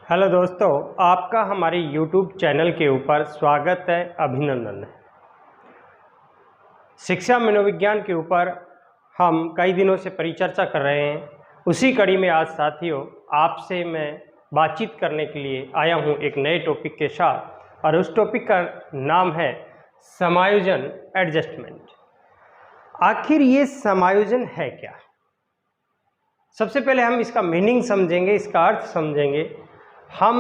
Hello दोस्तों, आपका हमारे YouTube चैनल के ऊपर स्वागत है, अभिनंदन है। शिक्षा मनोविज्ञान के ऊपर हम कई दिनों से परिचर्चा कर रहे हैं। उसी कड़ी में आज साथियों आपसे मैं बातचीत करने के लिए आया हूं एक नए टॉपिक के साथ, और उस टॉपिक का नाम है समायोजन, एडजस्टमेंट। आखिर ये समायोजन है क्या? सबसे पहले हम इसका मीनिंग समझेंगे, इसका अर्थ समझेंगे। हम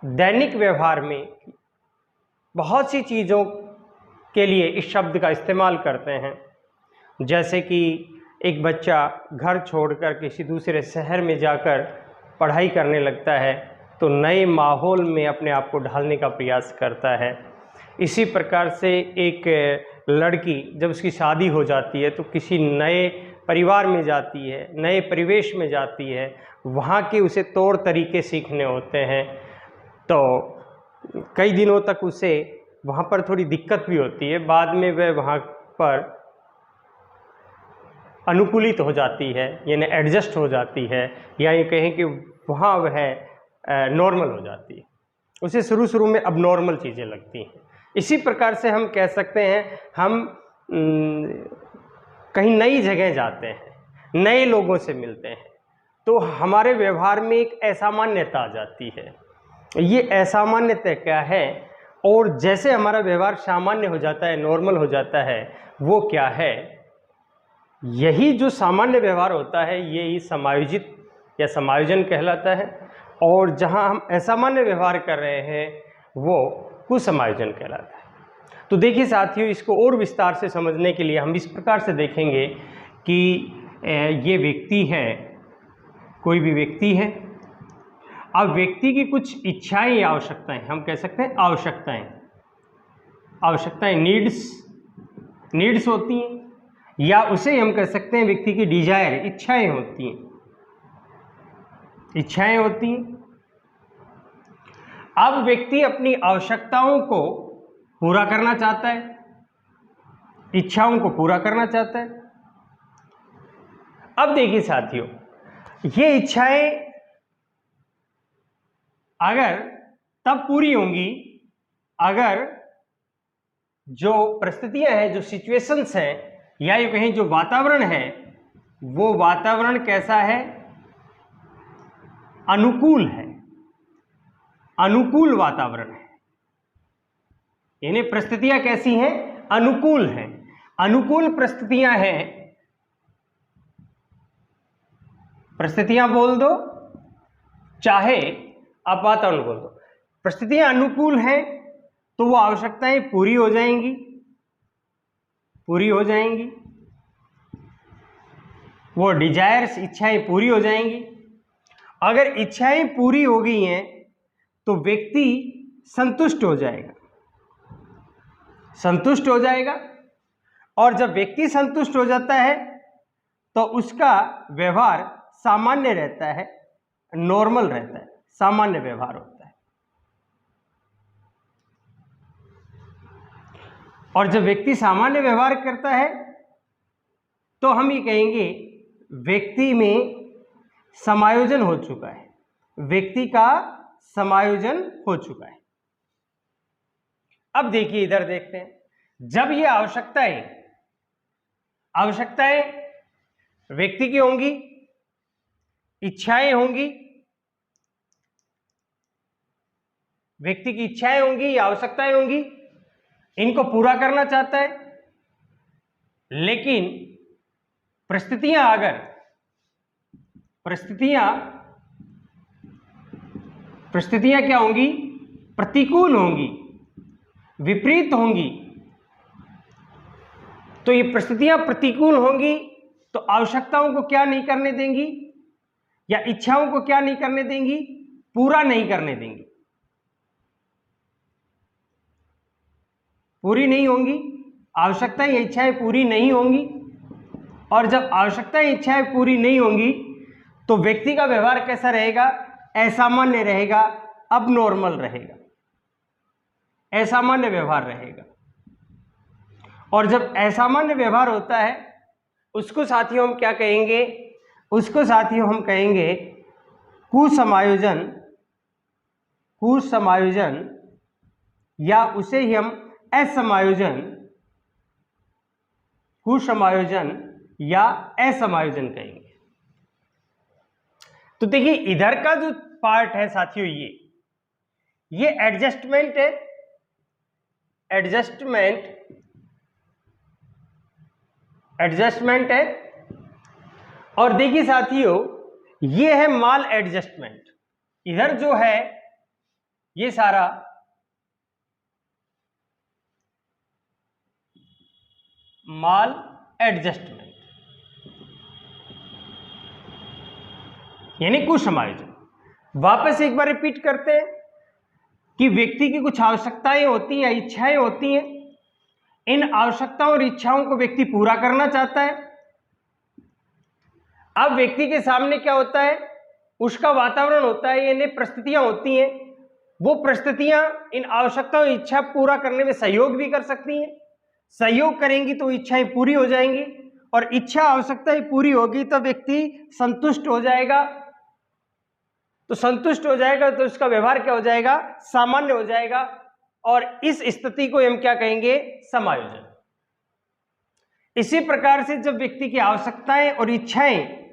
दैनिक व्यवहार में बहुत सी चीज़ों के लिए इस शब्द का इस्तेमाल करते हैं, जैसे कि एक बच्चा घर छोड़कर किसी दूसरे शहर में जाकर पढ़ाई करने लगता है तो नए माहौल में अपने आप को ढालने का प्रयास करता है। इसी प्रकार से एक लड़की जब उसकी शादी हो जाती है तो किसी नए परिवार में जाती है, नए परिवेश में जाती है, वहाँ के उसे तौर तरीके सीखने होते हैं। तो कई दिनों तक उसे वहाँ पर थोड़ी दिक्कत भी होती है, बाद में वह वहाँ पर अनुकूलित हो जाती है, यानी एडजस्ट हो जाती है, या ये कहें कि वहाँ वह नॉर्मल हो जाती है। उसे शुरू शुरू में अब नॉर्मल चीज़ें लगती हैं। इसी प्रकार से हम कह सकते हैं, हम कहीं नई जगह जाते हैं, नए लोगों से मिलते हैं, तो हमारे व्यवहार में एक असामान्यता आ जाती है। ये असामान्यता क्या है, और जैसे हमारा व्यवहार सामान्य हो जाता है, नॉर्मल हो जाता है, वो क्या है? यही जो सामान्य व्यवहार होता है यही समायोजित या समायोजन कहलाता है, और जहाँ हम असामान्य व्यवहार कर रहे हैं वो कुसमायोजन कहलाता है। तो देखिए साथियों, इसको और विस्तार से समझने के लिए हम इस प्रकार से देखेंगे कि ये व्यक्ति है, कोई भी व्यक्ति है। अब व्यक्ति की कुछ इच्छाएं या आवश्यकताएं, हम कह सकते हैं आवश्यकताएं नीड्स होती हैं, या उसे हम कह सकते हैं व्यक्ति की डिजायर, इच्छाएं होती हैं। अब व्यक्ति अपनी आवश्यकताओं को पूरा करना चाहता है, इच्छाओं को पूरा करना चाहता है। अब देखिए साथियों, ये इच्छाएं अगर तब पूरी होंगी अगर जो परिस्थितियां हैं, जो सिचुएशंस हैं, या ये कहें जो वातावरण है, वो वातावरण कैसा है? अनुकूल है, अनुकूल वातावरण है। यानी परिस्थितियां कैसी हैं? अनुकूल हैं। अनुकूल परिस्थितियां हैं, परिस्थितियां बोल दो चाहे आप वातावरण बोल दो, परिस्थितियां अनुकूल हैं तो वो आवश्यकताएं पूरी हो जाएंगी, वो डिजायर्स, इच्छाएं पूरी हो जाएंगी। अगर इच्छाएं पूरी हो गई हैं तो व्यक्ति संतुष्ट हो जाएगा, और जब व्यक्ति संतुष्ट हो जाता है तो उसका व्यवहार सामान्य रहता है, नॉर्मल रहता है, सामान्य व्यवहार होता है। और जब व्यक्ति सामान्य व्यवहार करता है तो हम ये कहेंगे व्यक्ति में समायोजन हो चुका है, व्यक्ति का समायोजन हो चुका है। अब देखिए, इधर देखते हैं, जब ये आवश्यकताएं व्यक्ति की होंगी, इच्छाएं होंगी, व्यक्ति की इच्छाएं होंगी या आवश्यकताएं होंगी, इनको पूरा करना चाहता है। लेकिन परिस्थितियां क्या होंगी? प्रतिकूल होंगी, विपरीत होंगी। तो ये परिस्थितियां प्रतिकूल होंगी तो आवश्यकताओं को क्या नहीं करने देंगी, या इच्छाओं को क्या नहीं करने देंगी? पूरा नहीं करने देंगी, पूरी नहीं होंगी। आवश्यकताएं या इच्छाएं पूरी नहीं होंगी, और जब आवश्यकताएं इच्छाएं पूरी नहीं होंगी तो व्यक्ति का व्यवहार कैसा रहेगा? असामान्य रहेगा, अबनॉर्मल रहेगा, असामान्य व्यवहार रहेगा। और जब असामान्य व्यवहार होता है उसको साथियों हम क्या कहेंगे? उसको साथियों हम कहेंगे कुसमायोजन कुसमायोजन या उसे ही हम असमायोजन, कुसमायोजन या असमायोजन कहेंगे। तो देखिए इधर का जो पार्ट है साथियों, ये एडजस्टमेंट है, एडजस्टमेंट है। और देखिए साथियों ये है माल एडजस्टमेंट। इधर जो है ये सारा माल एडजस्टमेंट यानी कुसमायोजन। वापस एक बार रिपीट करते हैं कि व्यक्ति की कुछ आवश्यकताएं होती हैं, इच्छाएं होती हैं। इन आवश्यकताओं और इच्छाओं को व्यक्ति पूरा करना चाहता है। अब व्यक्ति के सामने क्या होता है, उसका वातावरण होता है, यानी परिस्थितियां होती हैं। वो परिस्थितियां इन आवश्यकताओं और इच्छा पूरा करने में सहयोग भी कर सकती हैं। सहयोग करेंगी तो इच्छाएं पूरी हो जाएंगी, और इच्छा आवश्यकताएं पूरी होगी तो व्यक्ति संतुष्ट हो जाएगा। तो संतुष्ट हो जाएगा तो उसका व्यवहार क्या हो जाएगा, सामान्य हो जाएगा। और इस स्थिति को हम क्या कहेंगे, समायोजन। इसी प्रकार से जब व्यक्ति की आवश्यकताएं और इच्छाएं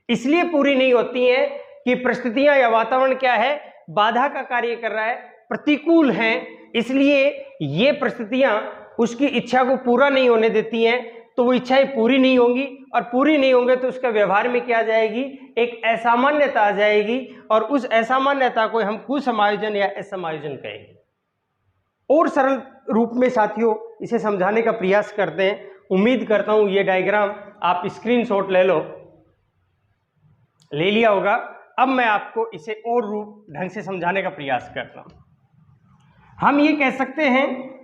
इसलिए पूरी नहीं होती हैं कि परिस्थितियां या वातावरण क्या है, बाधा का कार्य कर रहा है, प्रतिकूल है, इसलिए ये परिस्थितियां उसकी इच्छा को पूरा नहीं होने देती हैं, तो वो इच्छाएं पूरी नहीं होंगी, और पूरी नहीं होंगे तो उसका व्यवहार में क्या आ जाएगी, एक असामान्यता आ जाएगी। और उस असामान्यता को हम कुसमायोजन या असमायोजन कहेंगे। और सरल रूप में साथियों इसे समझाने का प्रयास करते हैं। उम्मीद करता हूं ये डायग्राम आप स्क्रीनशॉट ले लिया होगा। अब मैं आपको इसे और रूप ढंग से समझाने का प्रयास करता हूं। हम ये कह सकते हैं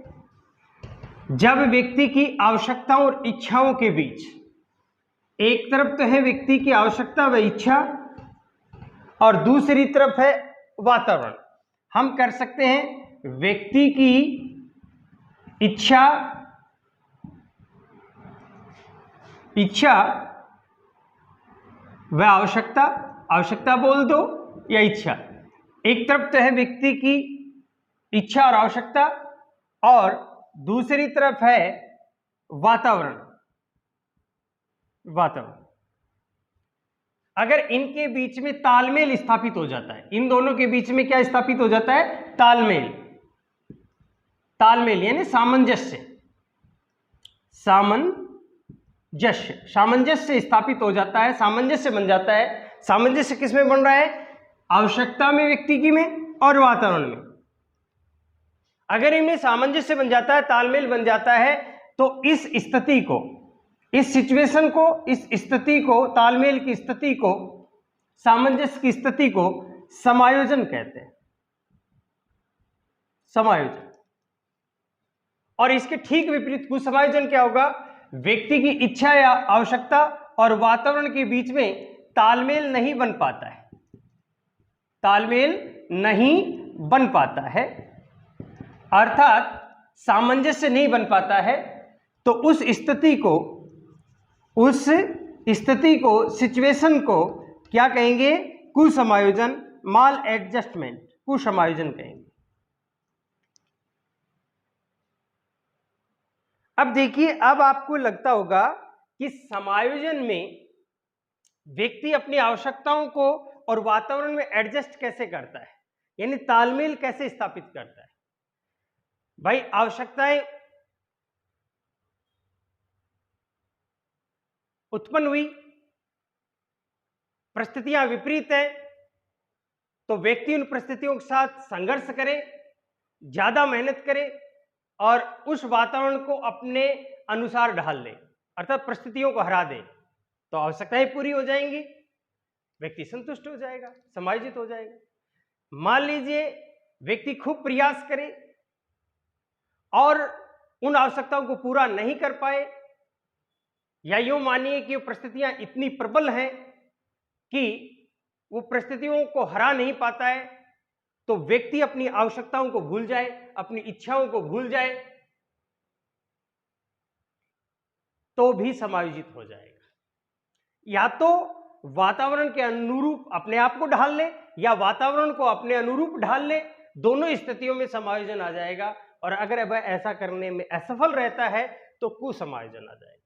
जब व्यक्ति की आवश्यकताओं और इच्छाओं के बीच, एक तरफ तो है व्यक्ति की आवश्यकता व इच्छा और दूसरी तरफ है वातावरण, हम कर सकते हैं व्यक्ति की इच्छा व आवश्यकता बोल दो या इच्छा। एक तरफ तो है व्यक्ति की इच्छा और आवश्यकता, और दूसरी तरफ है वातावरण। अगर इनके बीच में तालमेल स्थापित हो जाता है, इन दोनों के बीच में क्या स्थापित हो जाता है, तालमेल यानी सामंजस्य स्थापित हो जाता है, सामंजस्य बन जाता है। सामंजस्य किस में बन रहा है, आवश्यकता में व्यक्ति की में और वातावरण में। अगर इनमें सामंजस्य बन जाता है, तालमेल बन जाता है, तो इस स्थिति को, इस सिचुएशन को, इस स्थिति को, तालमेल की स्थिति को, सामंजस्य की स्थिति को समायोजन कहते हैं, समायोजन। और इसके ठीक विपरीत कुसमायोजन क्या होगा, व्यक्ति की इच्छा या आवश्यकता और वातावरण के बीच में तालमेल नहीं बन पाता है, तालमेल नहीं बन पाता है, अर्थात सामंजस्य नहीं बन पाता है। तो उस स्थिति को, सिचुएशन को क्या कहेंगे, कुसमायोजन, माल एडजस्टमेंट, कुसमायोजन कहेंगे। अब देखिए, अब आपको लगता होगा कि समायोजन में व्यक्ति अपनी आवश्यकताओं को और वातावरण में एडजस्ट कैसे करता है, यानी तालमेल कैसे स्थापित करता है। भाई आवश्यकताएं उत्पन्न हुई, परिस्थितियां विपरीत है, तो व्यक्ति उन परिस्थितियों के साथ संघर्ष करे, ज्यादा मेहनत करे और उस वातावरण को अपने अनुसार ढाल ले, अर्थात परिस्थितियों को हरा दे, तो आवश्यकताएं पूरी हो जाएंगी, व्यक्ति संतुष्ट हो जाएगा, समायोजित हो जाएगा। मान लीजिए व्यक्ति खूब प्रयास करे और उन आवश्यकताओं को पूरा नहीं कर पाए, या यूं मानिए कि परिस्थितियां इतनी प्रबल हैं कि वो परिस्थितियों को हरा नहीं पाता है, तो व्यक्ति अपनी आवश्यकताओं को भूल जाए, अपनी इच्छाओं को भूल जाए, तो भी समायोजित हो जाएगा। या तो वातावरण के अनुरूप अपने आप को ढाल ले, या वातावरण को अपने अनुरूप ढाल ले, दोनों स्थितियों में समायोजन आ जाएगा, और अगर वह ऐसा करने में असफल रहता है तो कुसमायोजन आ जाएगा।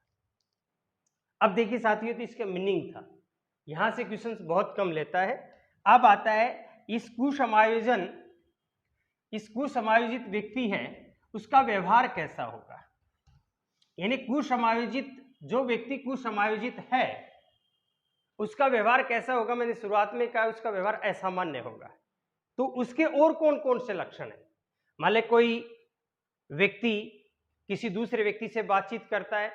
अब देखिए साथियों, तो इसका मीनिंग था, यहां से क्वेश्चंस बहुत कम लेता है। अब आता है इस कुसमायोजित व्यक्ति है उसका व्यवहार कैसा होगा, यानी जो व्यक्ति कुसमायोजित है उसका व्यवहार कैसा होगा। मैंने शुरुआत में कहा उसका व्यवहार असामान्य होगा। तो उसके और कौन कौन से लक्षण है? मान ले कोई व्यक्ति किसी दूसरे व्यक्ति से बातचीत करता है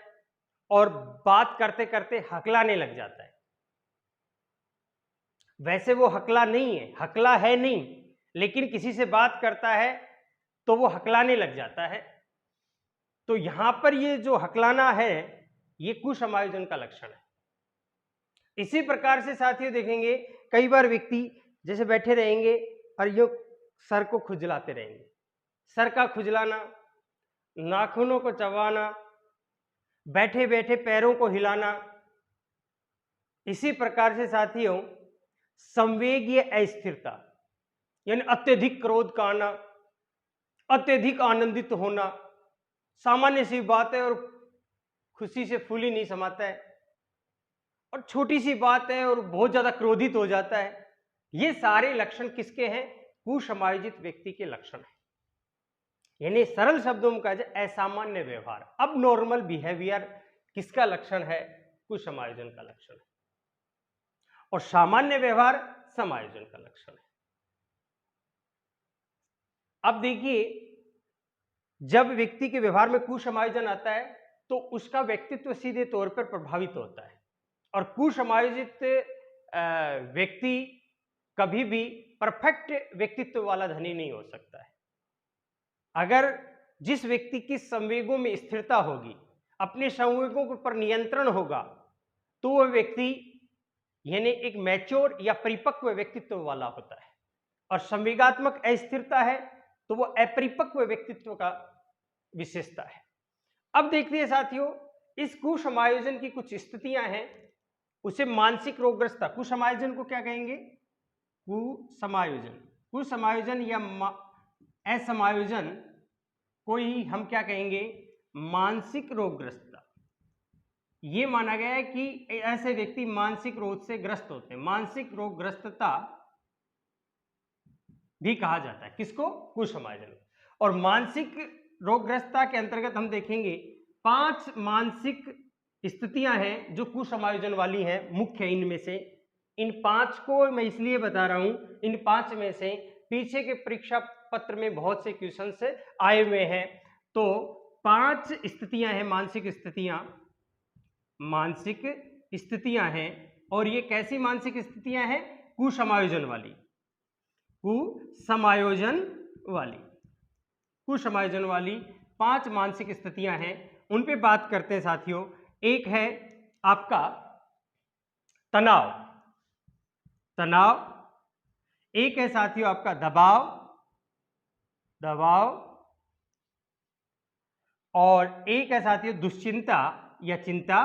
और बात करते करते हकलाने लग जाता है। वैसे वो हकला नहीं, लेकिन किसी से बात करता है तो वो हकलाने लग जाता है। तो यहां पर ये जो हकलाना है ये कुसमायोजन का लक्षण है। इसी प्रकार से साथियों देखेंगे, कई बार व्यक्ति जैसे बैठे रहेंगे और ये सर को खुजलाते रहेंगे। सर का खुजलाना, नाखूनों को चबाना, बैठे बैठे पैरों को हिलाना। इसी प्रकार से साथियों संवेगीय अस्थिरता, यानी अत्यधिक क्रोध का आना, अत्यधिक आनंदित होना, सामान्य सी बात है और खुशी से फूल ही नहीं समाता है, और छोटी सी बात है और बहुत ज्यादा क्रोधित हो जाता है। ये सारे लक्षण किसके हैं? कुसमायोजित व्यक्ति के लक्षण हैं। यानी सरल शब्दों में कहा जाए असामान्य व्यवहार। अब नॉर्मल बिहेवियर किसका लक्षण है? कुसमायोजन का लक्षण है। और सामान्य व्यवहार समायोजन का लक्षण है। अब देखिए, जब व्यक्ति के व्यवहार में कुसमायोजन आता है तो उसका व्यक्तित्व सीधे तौर पर प्रभावित होता है, और कुसमायोजित व्यक्ति कभी भी परफेक्ट व्यक्तित्व वाला धनी नहीं हो सकता है। अगर जिस व्यक्ति की संवेगों में स्थिरता होगी, अपने संवेगों पर नियंत्रण होगा, तो वह व्यक्ति यानी एक मैच्योर या परिपक्व व्यक्तित्व वाला होता है। और संवेगात्मक अस्थिरता है तो वह अपरिपक्व व्यक्तित्व का विशेषता है। अब देखते हैं साथियों, इस कुसमायोजन की कुछ स्थितियां हैं, उसे मानसिक रोगग्रस्तता। कुसमायोजन को क्या कहेंगे? कुसमायोजन या असमायोजन को ही हम क्या कहेंगे? मानसिक रोगग्रस्तता। ये माना गया है कि ऐसे व्यक्ति मानसिक रोग से ग्रस्त होते हैं। मानसिक रोगग्रस्तता भी कहा जाता है किसको? कुसमायोजन। और मानसिक रोगग्रस्तता के अंतर्गत हम देखेंगे 5 मानसिक स्थितियां हैं जो कुसमायोजन वाली हैं। मुख्य इनमें से इन 5 को मैं इसलिए बता रहा हूं, इन 5 में से पीछे के परीक्षा पत्र में बहुत से क्वेश्चन से आए हुए हैं। तो 5 स्थितियां हैं, मानसिक स्थितियां हैं। और ये कैसी मानसिक स्थितियां हैं? कुसमायोजन वाली 5 मानसिक स्थितियां हैं। उन पे बात करते हैं साथियों। एक है आपका तनाव। एक है साथियों आपका दबाव, और एक है साथियों दुश्चिंता या चिंता,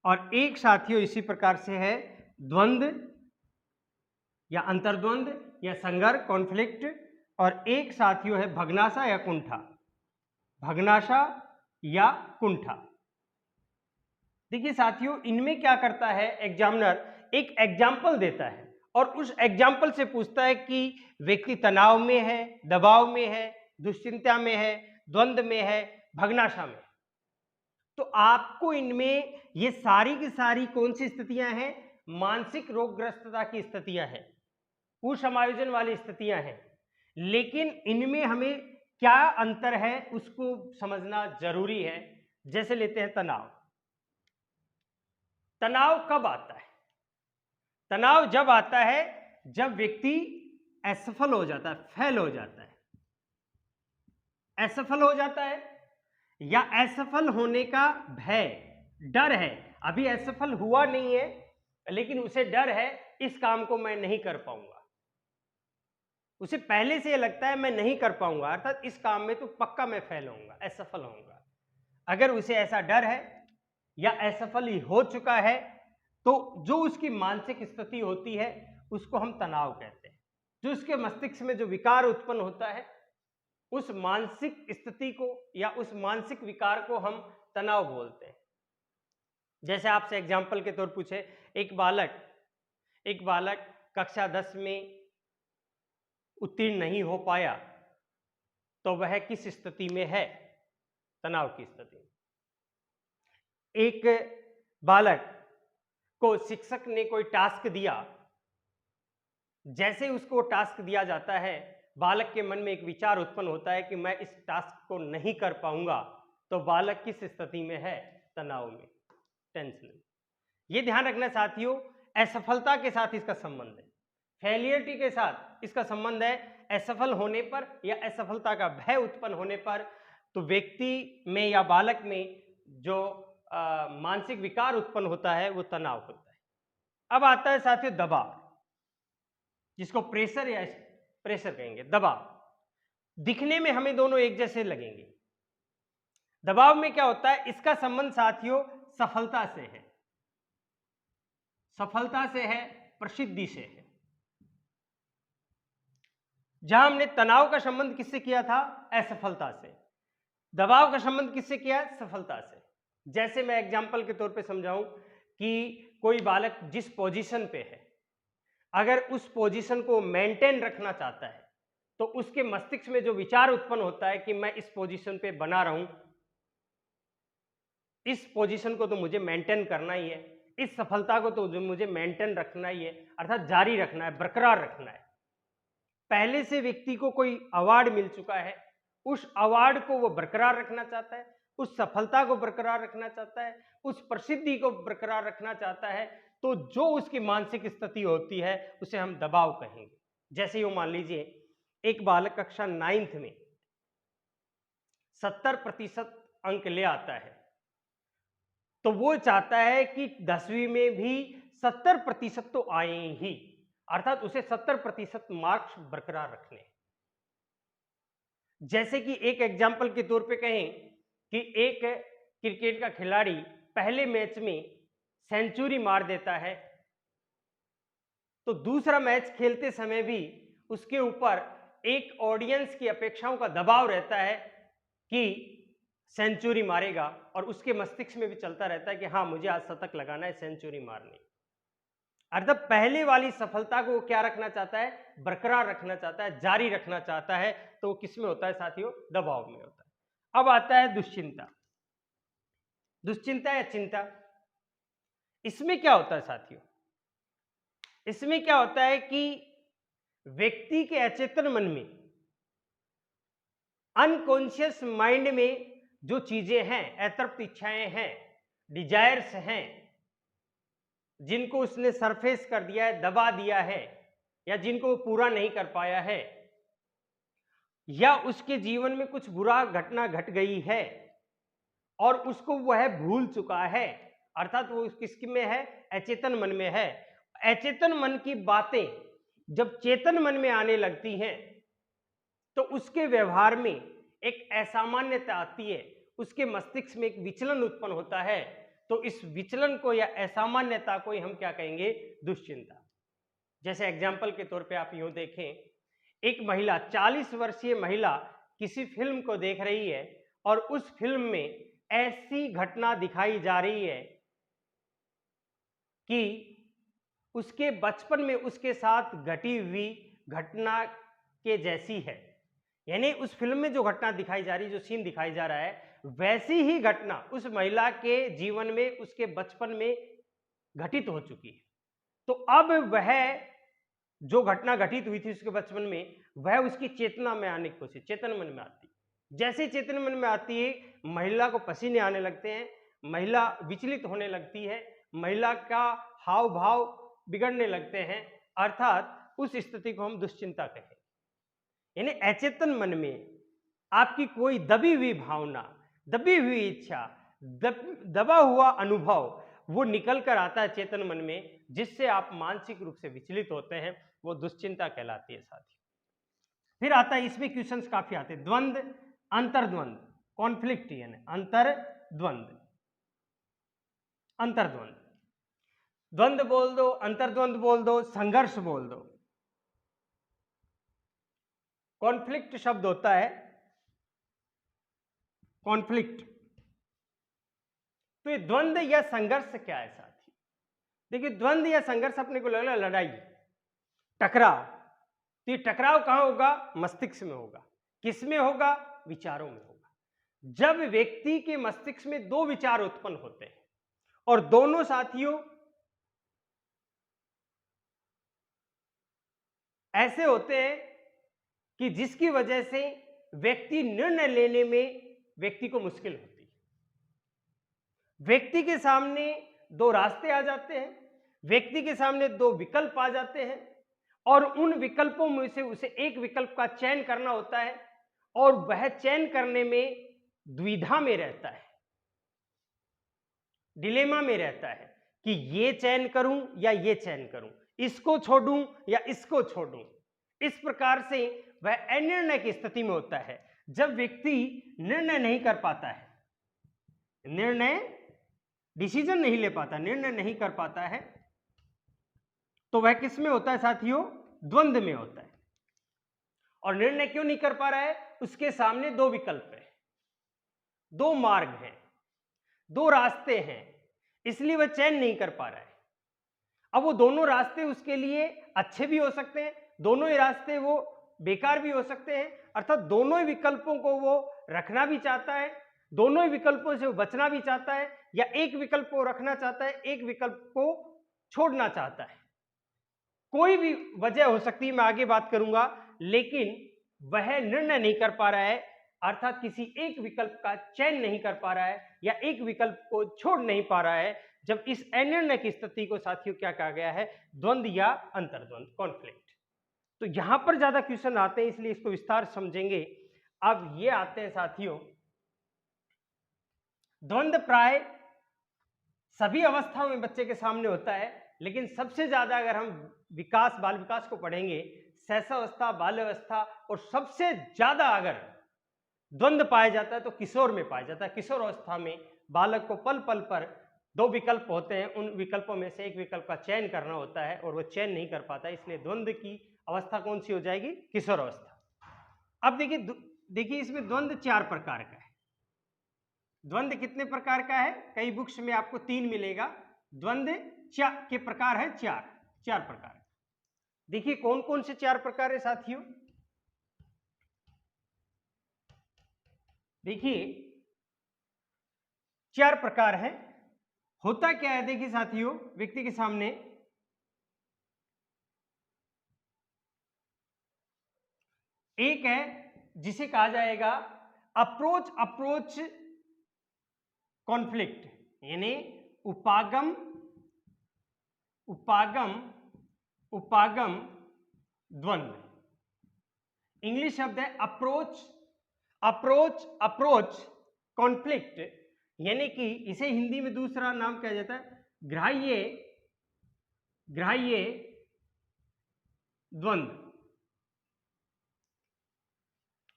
और एक साथियों इसी प्रकार से है द्वंद्व या अंतर्द्वंद या संघर्ष, कॉन्फ्लिक्ट, और एक साथियों है भग्नाशा या कुंठा। देखिए साथियों, इनमें क्या करता है एग्जामिनर? एक एग्जाम्पल देता है और उस एग्जाम्पल से पूछता है कि व्यक्ति तनाव में है, दबाव में है, दुश्चिंता में है, द्वंद्व में है, भग्नाशा में। तो आपको इनमें ये सारी की सारी कौन सी स्थितियां हैं? मानसिक रोगग्रस्तता की स्थितियां हैं, कुसमायोजन वाली स्थितियां हैं। लेकिन इनमें हमें क्या अंतर है उसको समझना जरूरी है। जैसे लेते हैं तनाव कब आता है? तनाव जब आता है जब व्यक्ति असफल हो जाता है, फेल हो जाता है, असफल हो जाता है, या असफल होने का भय, डर है। अभी असफल हुआ नहीं है लेकिन उसे डर है इस काम को मैं नहीं कर पाऊंगा। उसे पहले से लगता है मैं नहीं कर पाऊंगा, अर्थात इस काम में तो पक्का मैं फेल होऊंगा, असफल होऊंगा। अगर उसे ऐसा डर है या असफल ही हो चुका है तो जो उसकी मानसिक स्थिति होती है उसको हम तनाव कहते हैं। जो उसके मस्तिष्क में जो विकार उत्पन्न होता है उस मानसिक स्थिति को या उस मानसिक विकार को हम तनाव बोलते हैं। जैसे आपसे एग्जाम्पल के तौर पूछे, एक बालक कक्षा 10 में उत्तीर्ण नहीं हो पाया तो वह किस स्थिति में है? तनाव की स्थिति में। एक बालक को शिक्षक ने कोई टास्क दिया, जैसे उसको टास्क दिया जाता है बालक के मन में एक विचार उत्पन्न होता है कि मैं इस टास्क को नहीं कर पाऊंगा, तो बालक किस स्थिति में है? तनाव में, टेंशन में। यह ध्यान रखना साथियों, असफलता के साथ इसका संबंध है, फेलियरिटी के साथ इसका संबंध है। असफल होने पर या असफलता का भय उत्पन्न होने पर तो व्यक्ति में या बालक में जो मानसिक विकार उत्पन्न होता है वो तनाव होता है। अब आता है साथियों दबाव, जिसको प्रेशर या प्रेशर कहेंगे। दबाव दिखने में हमें दोनों एक जैसे लगेंगे। दबाव में क्या होता है? इसका संबंध साथियों सफलता से है, सफलता से है, प्रसिद्धि से है। जहां हमने तनाव का संबंध किससे किया था? असफलता से। दबाव का संबंध किससे किया? सफलता से। जैसे मैं एग्जाम्पल के तौर पे समझाऊं कि कोई बालक जिस पोजीशन पे है, अगर उस पोजीशन को मेंटेन रखना चाहता है तो उसके मस्तिष्क में जो विचार उत्पन्न होता है कि मैं इस पोजीशन पे बना रहूं, इस पोजीशन को तो मुझे मेंटेन करना ही है, इस सफलता को तो मुझे मेंटेन रखना ही है, अर्थात जारी रखना है, बरकरार रखना है। पहले से व्यक्ति को कोई अवार्ड मिल चुका है, उस अवार्ड को वो बरकरार रखना चाहता है, उस सफलता को बरकरार रखना चाहता है, उस प्रसिद्धि को बरकरार रखना चाहता है, तो जो उसकी मानसिक स्थिति होती है उसे हम दबाव कहेंगे। जैसे यूं मान लीजिए एक बालक कक्षा 9th में 70% अंक ले आता है, तो वो चाहता है कि 10वीं में भी 70% तो आए ही, अर्थात उसे 70% मार्क्स बरकरार रखने। जैसे कि एक एग्जाम्पल के तौर पे कहें कि एक क्रिकेट का खिलाड़ी पहले मैच में सेंचुरी मार देता है, तो दूसरा मैच खेलते समय भी उसके ऊपर एक ऑडियंस की अपेक्षाओं का दबाव रहता है कि सेंचुरी मारेगा, और उसके मस्तिष्क में भी चलता रहता है कि हाँ मुझे आज शतक लगाना है, सेंचुरी मारनी। अर्थात पहले वाली सफलता को क्या रखना चाहता है? बरकरार रखना चाहता है, जारी रखना चाहता है। तो वो किस में होता है साथियों? दबाव में होता है। अब आता है दुश्चिंता। दुश्चिंता या चिंता, इसमें क्या होता है साथियों? इसमें क्या होता है कि व्यक्ति के अचेतन मन में, अनकॉन्शियस माइंड में जो चीजें हैं, अतृप्त इच्छाएं हैं, डिजायर्स हैं, जिनको उसने सरफेस कर दिया है, दबा दिया है, या जिनको वो पूरा नहीं कर पाया है, या उसके जीवन में कुछ बुरा घटना घट गई है और उसको वह भूल चुका है, अर्थात वो किसकी में है? अचेतन मन में है। अचेतन मन की बातें जब चेतन मन में आने लगती हैं तो उसके व्यवहार में एक असामान्यता आती है, उसके मस्तिष्क में एक विचलन उत्पन्न होता है। तो इस विचलन को या असामान्यता को ही हम क्या कहेंगे? दुश्चिंता। जैसे एग्जाम्पल के तौर पे आप यूं देखें, एक महिला, 40 वर्षीय महिला किसी फिल्म को देख रही है और उस फिल्म में ऐसी घटना दिखाई जा रही है कि उसके बचपन में उसके साथ घटी हुई घटना के जैसी है। यानी उस फिल्म में जो घटना दिखाई जा रही है, जो सीन दिखाई जा रहा है, वैसी ही घटना उस महिला के जीवन में, उसके बचपन में घटित हो चुकी है। तो अब वह जो घटना घटित हुई थी उसके बचपन में, वह उसकी चेतना में आने की कोशिश, चेतन मन में आती। जैसे चेतन मन में आती है, महिला को पसीने आने लगते हैं, महिला विचलित होने लगती है, महिला का हाव भाव बिगड़ने लगते हैं, अर्थात उस स्थिति को हम दुश्चिंता कहें। यानी अचेतन मन में आपकी कोई दबी हुई भावना, दबी हुई इच्छा, दबा हुआ अनुभव वो निकल कर आता है चेतन मन में, जिससे आप मानसिक रूप से विचलित होते हैं, वो दुश्चिंता कहलाती है साथी। फिर आता है, इसमें क्वेश्चंस काफी आते हैं, द्वंद्व, अंतर्द्वंद, कॉन्फ्लिक्ट, यानी अंतर द्वंद्व, अंतर्द्वंद। द्वंद्व बोल दो, अंतर्द्वंद बोल दो, संघर्ष बोल दो। कॉन्फ्लिक्ट शब्द होता है, कॉन्फ्लिक्ट। तो ये द्वंद्व या संघर्ष क्या है साथी? देखिए, द्वंद्व या संघर्ष अपने को लग रहा है लड़ाई, टकराव। तो ये टकराव कहां होगा? मस्तिष्क में होगा। किस में होगा? विचारों में होगा। जब व्यक्ति के मस्तिष्क में दो विचार उत्पन्न होते हैं और दोनों साथियों ऐसे होते हैं कि जिसकी वजह से व्यक्ति निर्णय लेने में व्यक्ति को मुश्किल होती है। व्यक्ति के सामने दो रास्ते आ जाते हैं, व्यक्ति के सामने दो विकल्प आ जाते हैं और उन विकल्पों में से उसे एक विकल्प का चयन करना होता है और वह चयन करने में द्विधा में रहता है, डिलेमा में रहता है कि ये चयन करूं या ये चयन करूं, इसको छोड़ूं या इसको छोड़ूं। इस प्रकार से वह अनिर्णय की स्थिति में होता है। जब व्यक्ति निर्णय नहीं कर पाता है, डिसीजन नहीं ले पाता, निर्णय नहीं कर पाता है, तो वह किस में होता है साथियों? द्वंद्व में होता है। और निर्णय क्यों नहीं कर पा रहा है? उसके सामने दो विकल्प है, दो मार्ग हैं, दो रास्ते हैं, इसलिए वह चयन नहीं कर पा रहा है। अब वो दोनों रास्ते उसके लिए अच्छे भी हो सकते हैं, दोनों ही रास्ते वो बेकार भी हो सकते हैं, अर्थात दोनों ही विकल्पों को वो रखना भी चाहता है, दोनों ही विकल्पों से वो बचना भी चाहता है, या एक विकल्प को रखना चाहता है, एक विकल्प को छोड़ना चाहता है। कोई भी वजह हो सकती है, मैं आगे बात करूंगा, लेकिन वह निर्णय नहीं कर पा रहा है, अर्थात किसी एक विकल्प का चयन नहीं कर पा रहा है या एक विकल्प को छोड़ नहीं पा रहा है। जब इस अनिर्णय की स्थिति को साथियों क्या कहा गया है? द्वंद्व या अंतर्द्वंद, कॉन्फ्लिक्ट। तो यहां पर ज्यादा क्वेश्चन आते हैं, इसलिए इसको विस्तार समझेंगे। अब ये आते हैं साथियों, द्वंद्व प्राय सभी अवस्थाओं में बच्चे के सामने होता है, लेकिन सबसे ज्यादा अगर हम विकास, बाल विकास को पढ़ेंगे, शैशवावस्था, बाल्यावस्था, और सबसे ज्यादा अगर द्वंद्व पाया जाता है तो किशोर में पाया जाता है। किशोर अवस्था में बालक को पल पल पर दो विकल्प होते हैं, उन विकल्पों में से एक विकल्प का चयन करना होता है और वो चयन नहीं कर पाता, इसलिए द्वंद्व की अवस्था कौन सी हो जाएगी? किशोर अवस्था। अब देखिए इसमें द्वंद्व 4 प्रकार का है। द्वंद्व कितने प्रकार का है? कई बुक्स में आपको 3 मिलेगा। द्वंद्व के प्रकार है 4 प्रकार। देखिए कौन कौन से 4 प्रकार है साथियों? देखिए 4 प्रकार है। होता क्या है? देखिए साथियों, व्यक्ति के सामने एक है जिसे कहा जाएगा अप्रोच कॉन्फ्लिक्ट, यानी उपागम द्वंद्व। इंग्लिश शब्द है अप्रोच कॉन्फ्लिक्ट, यानी कि इसे हिंदी में दूसरा नाम क्या जाता है? ग्राह्य द्वंद्व।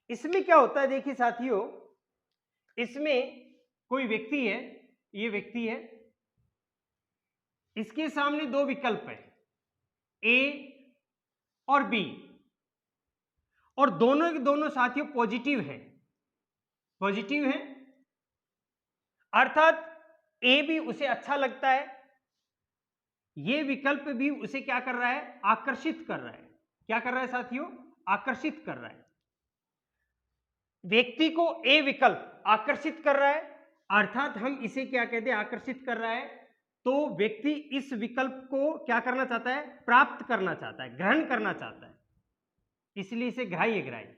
इसमें क्या होता है? देखिए साथियों, इसमें कोई व्यक्ति है, ये व्यक्ति है, इसके सामने दो विकल्प है, ए और बी, और दोनों के दोनों साथियों पॉजिटिव है, अर्थात ए भी उसे अच्छा लगता है, ये विकल्प भी उसे क्या कर रहा है? आकर्षित कर रहा है। क्या कर रहा है साथियों? आकर्षित कर रहा है। व्यक्ति को ए विकल्प आकर्षित कर रहा है, अर्थात हम इसे क्या कहते हैं? आकर्षित कर रहा है। तो व्यक्ति इस विकल्प को क्या करना चाहता है? प्राप्त करना चाहता है, ग्रहण करना चाहता है, इसलिए इसे ग्राह्य।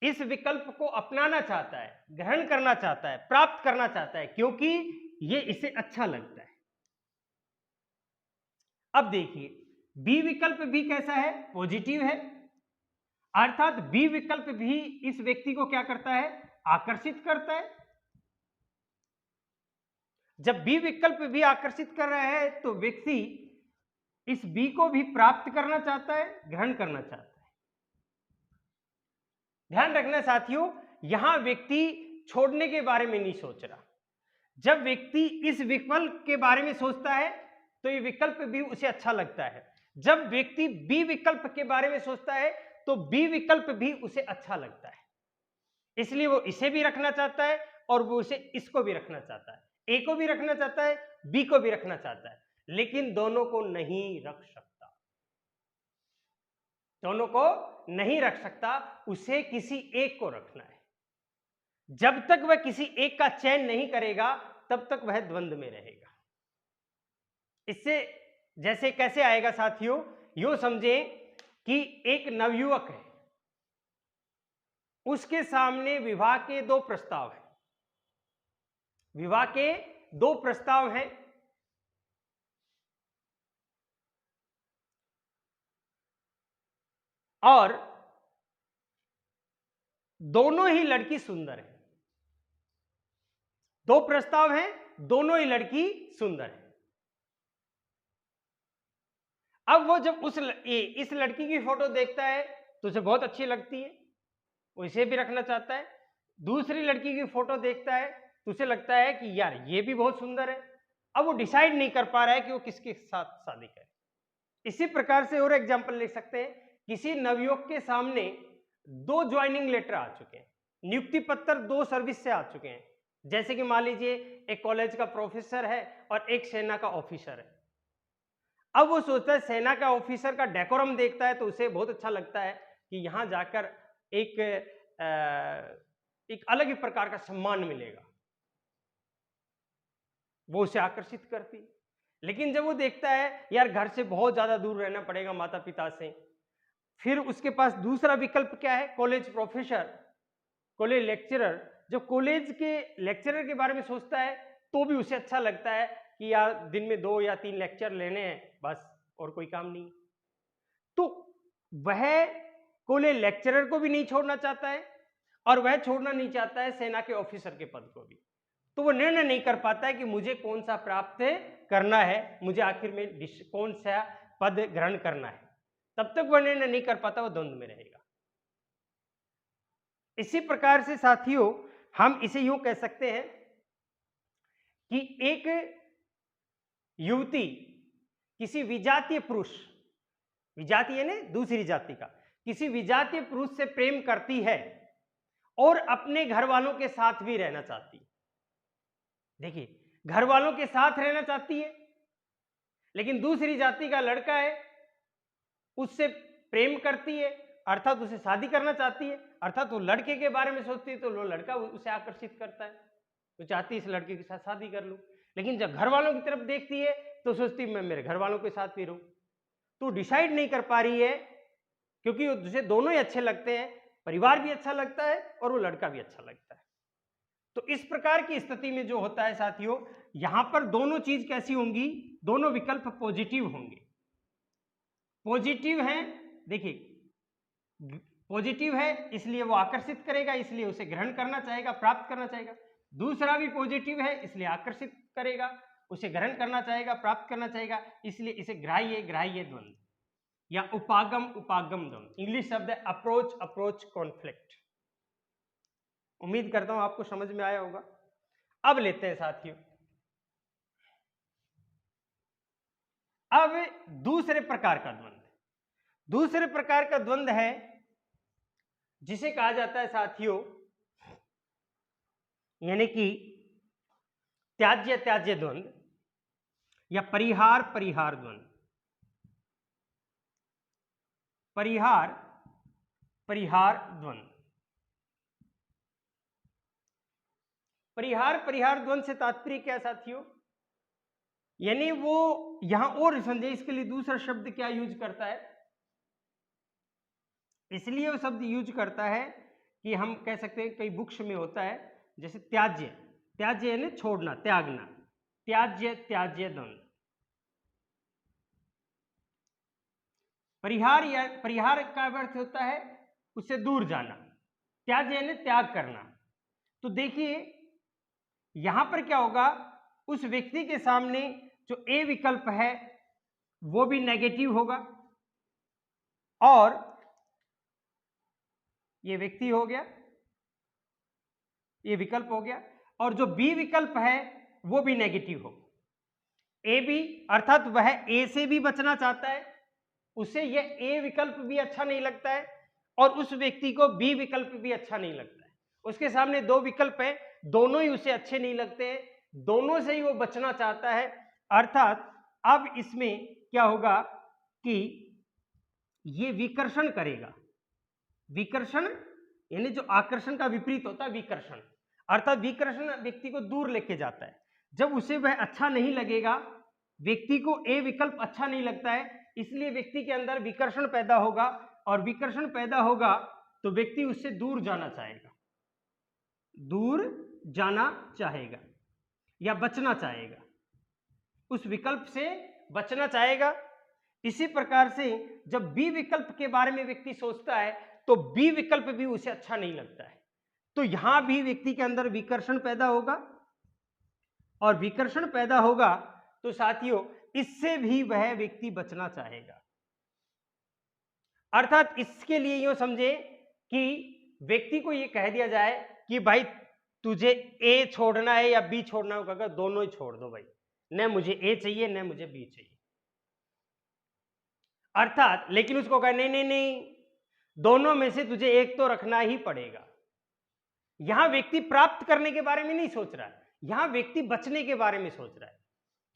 इस विकल्प को अपनाना चाहता है, ग्रहण करना चाहता है, प्राप्त करना चाहता है, क्योंकि ये इसे अच्छा लगता है। अब देखिए बी विकल्प भी कैसा है? पॉजिटिव है, अर्थात बी विकल्प भी इस व्यक्ति को क्या करता है? आकर्षित करता है। जब बी विकल्प भी आकर्षित कर रहा है तो व्यक्ति इस बी को भी प्राप्त करना चाहता है, ग्रहण करना चाहता है। ध्यान रखना साथियों, यहां व्यक्ति छोड़ने के बारे में नहीं सोच रहा, जब व्यक्ति इस विकल्प के बारे में सोचता है तो ये विकल्प भी उसे अच्छा लगता है। जब व्यक्ति बी विकल्प के बारे में सोचता है तो बी विकल्प भी उसे अच्छा लगता है। इसलिए वो इसे भी रखना चाहता है और वो उसे इसको भी रखना चाहता है, ए को भी रखना चाहता है, बी को भी रखना चाहता है, लेकिन दोनों को नहीं रख सकता। दोनों को नहीं रख सकता, उसे किसी एक को रखना है। जब तक वह किसी एक का चयन नहीं करेगा तब तक वह द्वंद्व में रहेगा। इससे जैसे कैसे आएगा साथियों, यूं समझें कि एक नवयुवक है, उसके सामने विवाह के दो प्रस्ताव हैं। विवाह के दो प्रस्ताव हैं और दोनों ही लड़की सुंदर है। दो प्रस्ताव हैं, दोनों ही लड़की सुंदर है। अब वो जब इस लड़की की फोटो देखता है तो उसे बहुत अच्छी लगती है, वो इसे भी रखना चाहता है। दूसरी लड़की की फोटो देखता है तो उसे लगता है कि यार ये भी बहुत सुंदर है। अब वो डिसाइड नहीं कर पा रहा है कि वो किसके साथ शादी करे। इसी प्रकार से और एग्जांपल ले सकते हैं, किसी नवयुवक के सामने दो ज्वाइनिंग लेटर आ चुके हैं, नियुक्ति पत्र दो सर्विस से आ चुके हैं। जैसे कि मान लीजिए एक कॉलेज का प्रोफेसर है और एक सेना का ऑफिसर है। अब वो सोचता है, सेना का ऑफिसर का डेकोरम देखता है तो उसे बहुत अच्छा लगता है कि यहां जाकर एक अलग ही प्रकार का सम्मान मिलेगा, वो उसे आकर्षित करती। लेकिन जब वो देखता है यार घर से बहुत ज्यादा दूर रहना पड़ेगा माता पिता से, फिर उसके पास दूसरा विकल्प क्या है, कॉलेज प्रोफेसर, कॉलेज लेक्चरर। जब कॉलेज के लेक्चरर के बारे में सोचता है तो भी उसे अच्छा लगता है कि यार दिन में 2 या 3 लेक्चर लेने हैं बस, और कोई काम नहीं। तो वह कॉलेज लेक्चरर को भी नहीं छोड़ना चाहता है और वह छोड़ना नहीं चाहता है सेना के ऑफिसर के पद को भी। तो वो निर्णय नहीं कर पाता है कि मुझे कौन सा प्राप्त करना है, मुझे आखिर में कौन सा पद ग्रहण करना है। तब तक वह निर्णय नहीं कर पाता, वो द्वंद्व में रहेगा। इसी प्रकार से साथियों हम इसे यूं कह सकते हैं कि एक युवती किसी विजातीय पुरुष, विजातीय ने दूसरी जाति का, किसी विजातीय पुरुष से प्रेम करती है और अपने घर वालों के साथ भी रहना चाहती है। देखिए, घर वालों के साथ रहना चाहती है, लेकिन दूसरी जाति का लड़का है, उससे प्रेम करती है, अर्थात उसे शादी करना चाहती है, अर्थात वो लड़के के बारे में सोचती है तो वो लड़का उसे आकर्षित करता है, वो चाहती है इस लड़के के साथ शादी कर लूं। लेकिन जब घर वालों की तरफ देखती है तो सोचती है मैं मेरे घर वालों के साथ भी रहूं। तो डिसाइड नहीं कर पा रही है क्योंकि उसे दोनों ही अच्छे लगते हैं, परिवार भी अच्छा लगता है और वो लड़का भी अच्छा लगता है। तो इस प्रकार की स्थिति में जो होता है साथियों, यहां पर दोनों चीज कैसी होंगी, दोनों विकल्प पॉजिटिव होंगे। पॉजिटिव है, देखिए पॉजिटिव है इसलिए वो आकर्षित करेगा, इसलिए उसे ग्रहण करना चाहेगा, प्राप्त करना चाहेगा। दूसरा भी पॉजिटिव है इसलिए आकर्षित करेगा, उसे ग्रहण करना चाहेगा, प्राप्त करना चाहेगा, इसलिए इसे ग्राह्य ग्राह्य द्वंद्व या उपागम उपागम द्वंद्व, इंग्लिश शब्द है अप्रोच अप्रोच कॉन्फ्लिक्ट। उम्मीद करता हूं आपको समझ में आया होगा। अब लेते हैं साथियों, अब दूसरे प्रकार का द्वंद्व। दूसरे प्रकार का द्वंद्व है जिसे कहा जाता है साथियों, यानी कि त्याज्य त्याज्य द्वंद्व या परिहार परिहार द्वंद्व। परिहार परिहार द्वंद्व। परिहार परिहार द्वंद्व से तात्पर्य क्या साथियों, यानी वो यहां और समझे, इसके लिए दूसरा शब्द क्या यूज करता है, इसलिए वो शब्द यूज करता है कि हम कह सकते हैं कई बुक्स में होता है जैसे त्याज्य, त्याज्य यानी छोड़ना, त्यागना, त्याज्य त्याज्य द्वंद्व। परिहार या परिहार का अर्थ होता है उससे दूर जाना, त्याज्य यानी त्याग करना। तो देखिए यहां पर क्या होगा, उस व्यक्ति के सामने जो ए विकल्प है वो भी नेगेटिव होगा और ये व्यक्ति हो गया, ये विकल्प हो गया, और जो बी विकल्प है वो भी नेगेटिव हो। ए बी अर्थात वह ए से भी बचना चाहता है, उसे यह ए विकल्प भी अच्छा नहीं लगता है और उस व्यक्ति को बी विकल्प भी अच्छा नहीं लगता है। उसके सामने दो विकल्प है, दोनों ही उसे अच्छे नहीं लगते हैं, दोनों से ही वो बचना चाहता है। अर्थात अब इसमें क्या होगा कि ये विकर्षण करेगा। विकर्षण यानी जो आकर्षण का विपरीत होता है विकर्षण, अर्थात विकर्षण व्यक्ति को दूर लेके जाता है। जब उसे वह अच्छा नहीं लगेगा, व्यक्ति को ए विकल्प अच्छा नहीं लगता है, इसलिए व्यक्ति के अंदर विकर्षण पैदा होगा और विकर्षण पैदा होगा तो व्यक्ति उससे दूर जाना चाहेगा, दूर जाना चाहेगा या बचना चाहेगा, उस विकल्प से बचना चाहेगा। इसी प्रकार से जब बी विकल्प के बारे में व्यक्ति सोचता है तो बी विकल्प भी उसे अच्छा नहीं लगता है, तो यहां भी व्यक्ति के अंदर विकर्षण पैदा होगा और विकर्षण पैदा होगा तो साथियों इससे भी वह व्यक्ति बचना चाहेगा। अर्थात इसके लिए यूं समझे कि व्यक्ति को यह कह दिया जाए कि भाई तुझे ए छोड़ना है या बी छोड़ना होगा, दोनों ही छोड़ दो भाई, न मुझे ए चाहिए न मुझे बी चाहिए। अर्थात लेकिन उसको कहा नहीं नहीं नहीं, दोनों में से तुझे एक तो रखना ही पड़ेगा। यहां व्यक्ति प्राप्त करने के बारे में नहीं सोच रहा है, यहां व्यक्ति बचने के बारे में सोच रहा है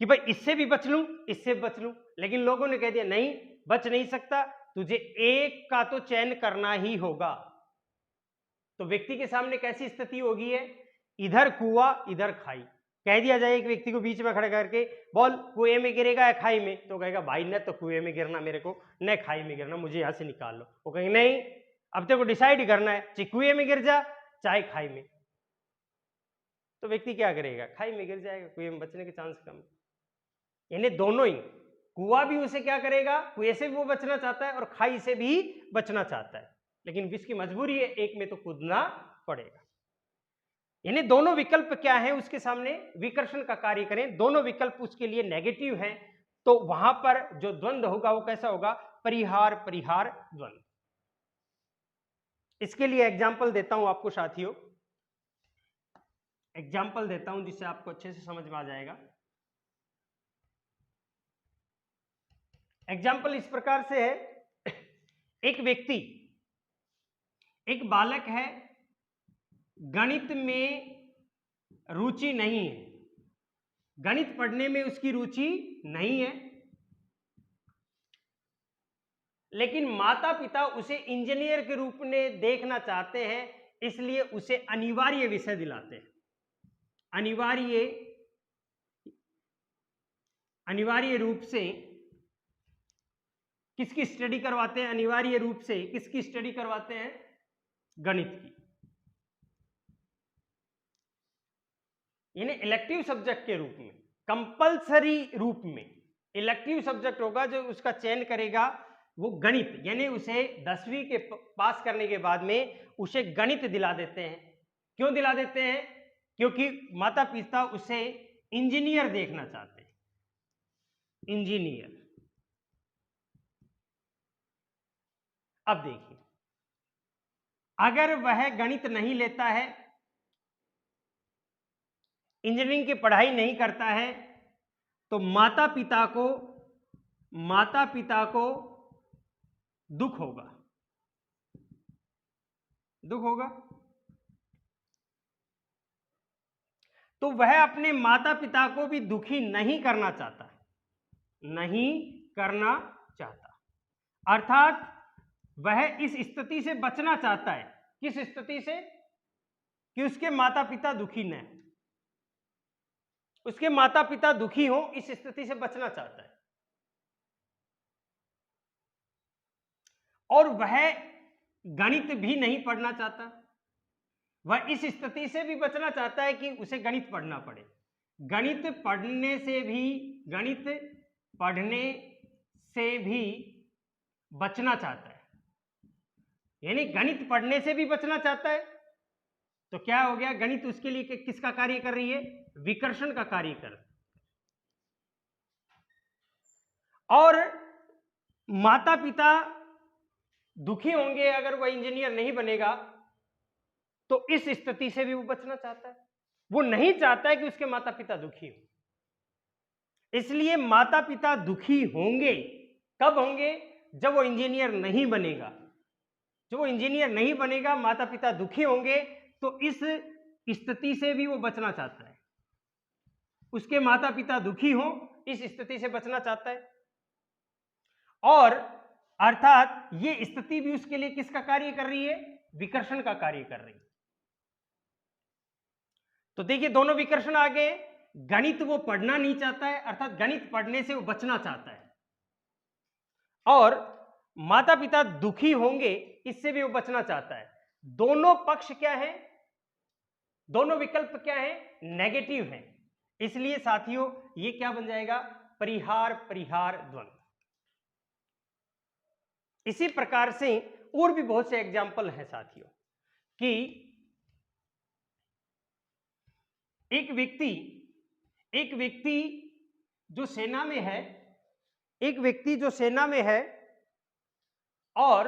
कि भाई इससे भी बच लूं, इससे भी बच लूं। लेकिन लोगों ने कह दिया नहीं, बच नहीं सकता, तुझे एक का तो चयन करना ही होगा। तो व्यक्ति के सामने कैसी स्थिति होगी है, इधर कुआं इधर खाई। कह दिया जाए एक व्यक्ति को बीच में खड़े करके बोल कुएं में गिरेगा या खाई में, तो कहेगा भाई न तो कुएं में गिरना मेरे को, न खाई में गिरना, मुझे यहां से निकाल लो। वो कहेंगे नहीं, अब तेरे को डिसाइड ही करना है, चाहे कुएं में गिर जा चाहे खाई में। तो व्यक्ति क्या करेगा, खाई में गिर जाएगा, कुएं में बचने के चांस कम। यानी दोनों ही, कुआं भी उसे क्या करेगा, कुएं से भी वो बचना चाहता है और खाई से भी बचना चाहता है, लेकिन इसकी मजबूरी है, एक में तो कूदना पड़ेगा। यानी दोनों विकल्प क्या है उसके सामने, विकर्षण का कार्य करें, दोनों विकल्प उसके लिए नेगेटिव हैं, तो वहां पर जो द्वंद्व होगा वो कैसा होगा, परिहार परिहार द्वंद्व। इसके लिए एग्जाम्पल देता हूं आपको साथियों, एग्जाम्पल देता हूं जिससे आपको अच्छे से समझ में आ जाएगा। एग्जाम्पल इस प्रकार से है, एक व्यक्ति, एक बालक है, गणित में रुचि नहीं है, गणित पढ़ने में उसकी रुचि नहीं है, लेकिन माता पिता उसे इंजीनियर के रूप में देखना चाहते हैं, इसलिए उसे अनिवार्य विषय दिलाते हैं। अनिवार्य रूप से किसकी स्टडी करवाते हैं, अनिवार्य रूप से किसकी स्टडी करवाते हैं, गणित की। यानी इलेक्टिव सब्जेक्ट के रूप में, कंपल्सरी रूप में इलेक्टिव सब्जेक्ट होगा जो उसका चयन करेगा वो गणित। यानी उसे 10वीं के पास करने के बाद में उसे गणित दिला देते हैं। क्यों दिला देते हैं, क्योंकि माता पिता उसे इंजीनियर देखना चाहते हैं, इंजीनियर। अब देखिए, अगर वह गणित नहीं लेता है, इंजीनियरिंग की पढ़ाई नहीं करता है, तो माता पिता को दुख होगा, दुख होगा। तो वह अपने माता पिता को भी दुखी नहीं करना चाहता, नहीं करना चाहता। अर्थात वह इस स्थिति से बचना चाहता है। किस स्थिति से, कि उसके माता पिता दुखी न, उसके माता पिता दुखी हो, इस स्थिति से बचना चाहता है। और वह गणित भी नहीं पढ़ना चाहता, वह इस स्थिति से भी बचना चाहता है कि उसे गणित पढ़ना पड़े। गणित पढ़ने से भी बचना चाहता है, यानी गणित पढ़ने से भी बचना चाहता है। तो क्या हो गया, गणित उसके लिए किसका कार्य कर रही है, विकर्षण का कार्य कर। और माता पिता दुखी होंगे अगर वह इंजीनियर नहीं बनेगा, तो इस स्थिति से भी वो बचना चाहता है। वो नहीं चाहता है कि उसके माता पिता दुखी हो। इसलिए माता पिता दुखी होंगे, कब होंगे? जब वो इंजीनियर नहीं बनेगा। जब वो इंजीनियर नहीं बनेगा, माता पिता दुखी होंगे, तो इस स्थिति से भी वो बचना चाहता है। उसके माता पिता दुखी हो, इस स्थिति से बचना चाहता है। और अर्थात ये स्थिति भी उसके लिए किसका कार्य कर रही है? विकर्षण का कार्य कर रही है। तो देखिए दोनों विकर्षण आ गए। गणित वो पढ़ना नहीं चाहता है, अर्थात गणित पढ़ने से वो बचना चाहता है, और माता पिता दुखी होंगे, इससे भी वो बचना चाहता है। दोनों पक्ष क्या है? दोनों विकल्प क्या है? नेगेटिव है। इसलिए साथियों ये क्या बन जाएगा? परिहार परिहार द्वंद्व। इसी प्रकार से और भी बहुत से एग्जाम्पल हैं साथियों, कि एक व्यक्ति जो सेना में है, एक व्यक्ति जो सेना में है और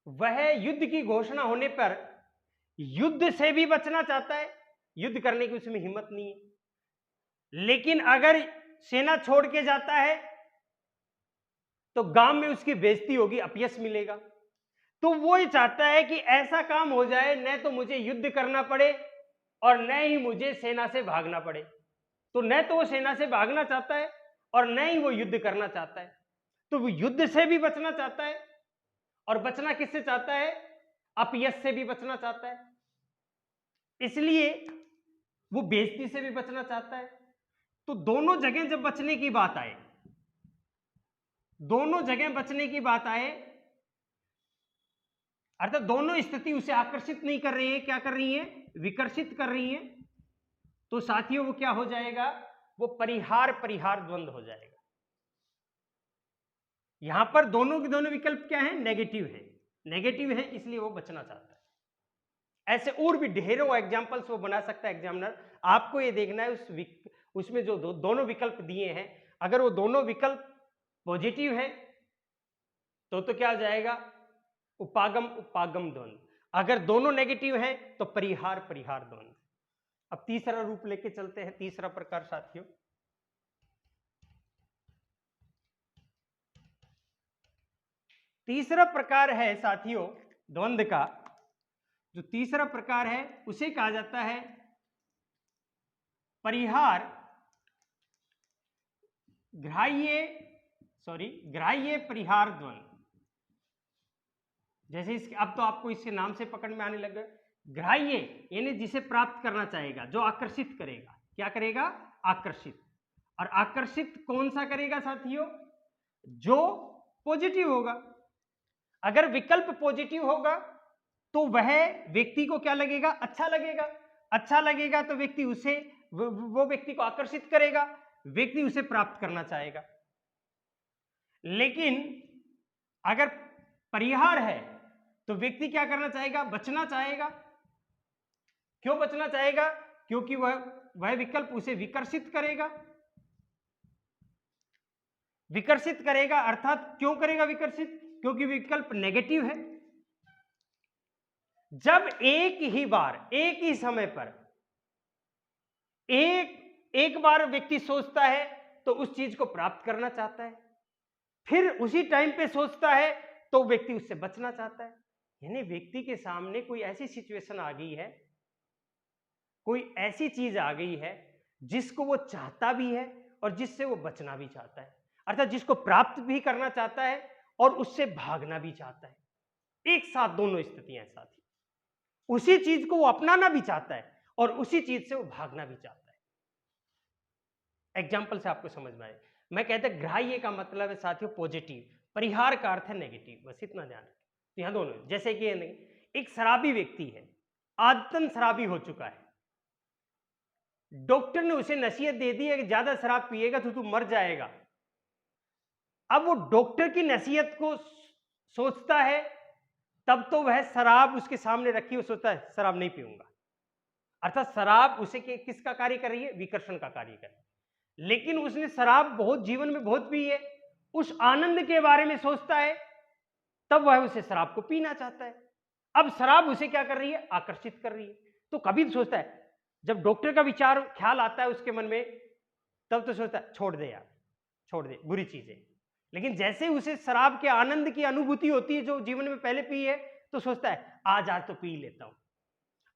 वह युद्ध की घोषणा होने पर युद्ध से भी बचना चाहता है, युद्ध करने की उसमें हिम्मत नहीं है, लेकिन अगर सेना छोड़ के जाता है तो गांव में उसकी बेइज्जती होगी, अपयश मिलेगा। तो वो ही चाहता है कि ऐसा काम हो जाए, न तो मुझे युद्ध करना पड़े और न ही मुझे सेना से भागना पड़े। तो न तो वो सेना से भागना चाहता है और न ही वो युद्ध करना चाहता है। तो वो युद्ध से भी बचना चाहता है, और बचना किससे चाहता है? अपयश से भी बचना चाहता है। इसलिए वो बेइज्जती से भी बचना चाहता है। तो दोनों जगह जब बचने की बात आए, दोनों जगह बचने की बात आए, अर्थात दोनों स्थिति उसे आकर्षित नहीं कर रही है, क्या कर रही है? विकर्षित कर रही है। तो साथियों वो क्या हो जाएगा? वो परिहार परिहार द्वंद्व हो जाएगा। यहां पर दोनों के दोनों विकल्प क्या है? नेगेटिव है। नेगेटिव है, इसलिए वो बचना चाहता है। ऐसे और भी ढेरों एग्जाम्पल्स वो बना सकता है एग्जामिनर। आपको ये देखना है उसमें जो दोनों विकल्प दिए हैं, अगर वो दोनों विकल्प पॉजिटिव है तो क्या हो जाएगा? उपागम उपागम द्वंद्व। अगर दोनों नेगेटिव हैं तो परिहार परिहार द्वंद्व। अब तीसरा रूप लेके चलते हैं, तीसरा प्रकार साथियों। तीसरा प्रकार है साथियों द्वंद्व का, जो तीसरा प्रकार है उसे कहा जाता है परिहार ग्राह्य परिहार द्वंद्व। जैसे इसके, अब तो आपको इसके नाम से पकड़ में आने लगा। ग्राह्य यानी जिसे प्राप्त करना चाहेगा, जो आकर्षित करेगा। क्या करेगा? आकर्षित। और आकर्षित कौन सा करेगा साथियों? जो पॉजिटिव होगा। अगर विकल्प पॉजिटिव होगा तो वह व्यक्ति को क्या लगेगा? अच्छा लगेगा। अच्छा लगेगा तो व्यक्ति उसे, वो व्यक्ति को आकर्षित करेगा, व्यक्ति उसे प्राप्त करना चाहेगा। लेकिन अगर परिहार है तो व्यक्ति क्या करना चाहेगा? बचना चाहेगा। क्यों बचना चाहेगा? क्योंकि वह विकल्प उसे विकर्षित करेगा। विकर्षित करेगा अर्थात क्यों करेगा विकर्षित? क्योंकि विकल्प नेगेटिव है। जब एक ही बार, एक ही समय पर एक बार व्यक्ति सोचता है तो उस चीज को प्राप्त करना चाहता है, फिर उसी टाइम पे सोचता है तो व्यक्ति उससे बचना चाहता है। यानी व्यक्ति के सामने कोई ऐसी सिचुएशन आ गई है, कोई ऐसी चीज आ गई है जिसको वो चाहता भी है और जिससे वो बचना भी चाहता है, अर्थात जिसको प्राप्त भी करना चाहता है और उससे भागना भी चाहता है। एक साथ दोनों स्थितियां साथी। उसी चीज को वो अपनाना भी चाहता है और उसी चीज से वो भागना भी चाहता है। एग्जाम्पल से आपको समझ में आए। मैं कहता ग्राह्य का मतलब है साथियों पॉजिटिव, परिहार का अर्थ है नेगेटिव, बस इतना ध्यान रखें। तो यहां दोनों, जैसे कि एक शराबी व्यक्ति है, आदतन शराबी हो चुका है, डॉक्टर ने उसे नसीहत दे दी है कि ज्यादा शराब पिएगा तो तू मर जाएगा। अब वो डॉक्टर की नसीहत को सोचता है, तब तो वह शराब उसके सामने रखी, वो सोचता है शराब नहीं पीऊंगा, अर्थात शराब उसे किसका कार्य कर रही है? विकर्षण का कार्य कर रही है। लेकिन उसने शराब बहुत जीवन में बहुत पी है, उस आनंद के बारे में सोचता है, तब वह उसे शराब को पीना चाहता है। अब शराब उसे क्या कर रही है? आकर्षित कर रही है। तो कभी तो सोचता है, जब डॉक्टर का विचार ख्याल आता है उसके मन में, तब तो सोचता है छोड़ दे यार, छोड़ दे बुरी चीजें। लेकिन जैसे उसे शराब के आनंद की अनुभूति होती है जो जीवन में पहले पी है, तो सोचता है आज आज तो पी लेता हूं।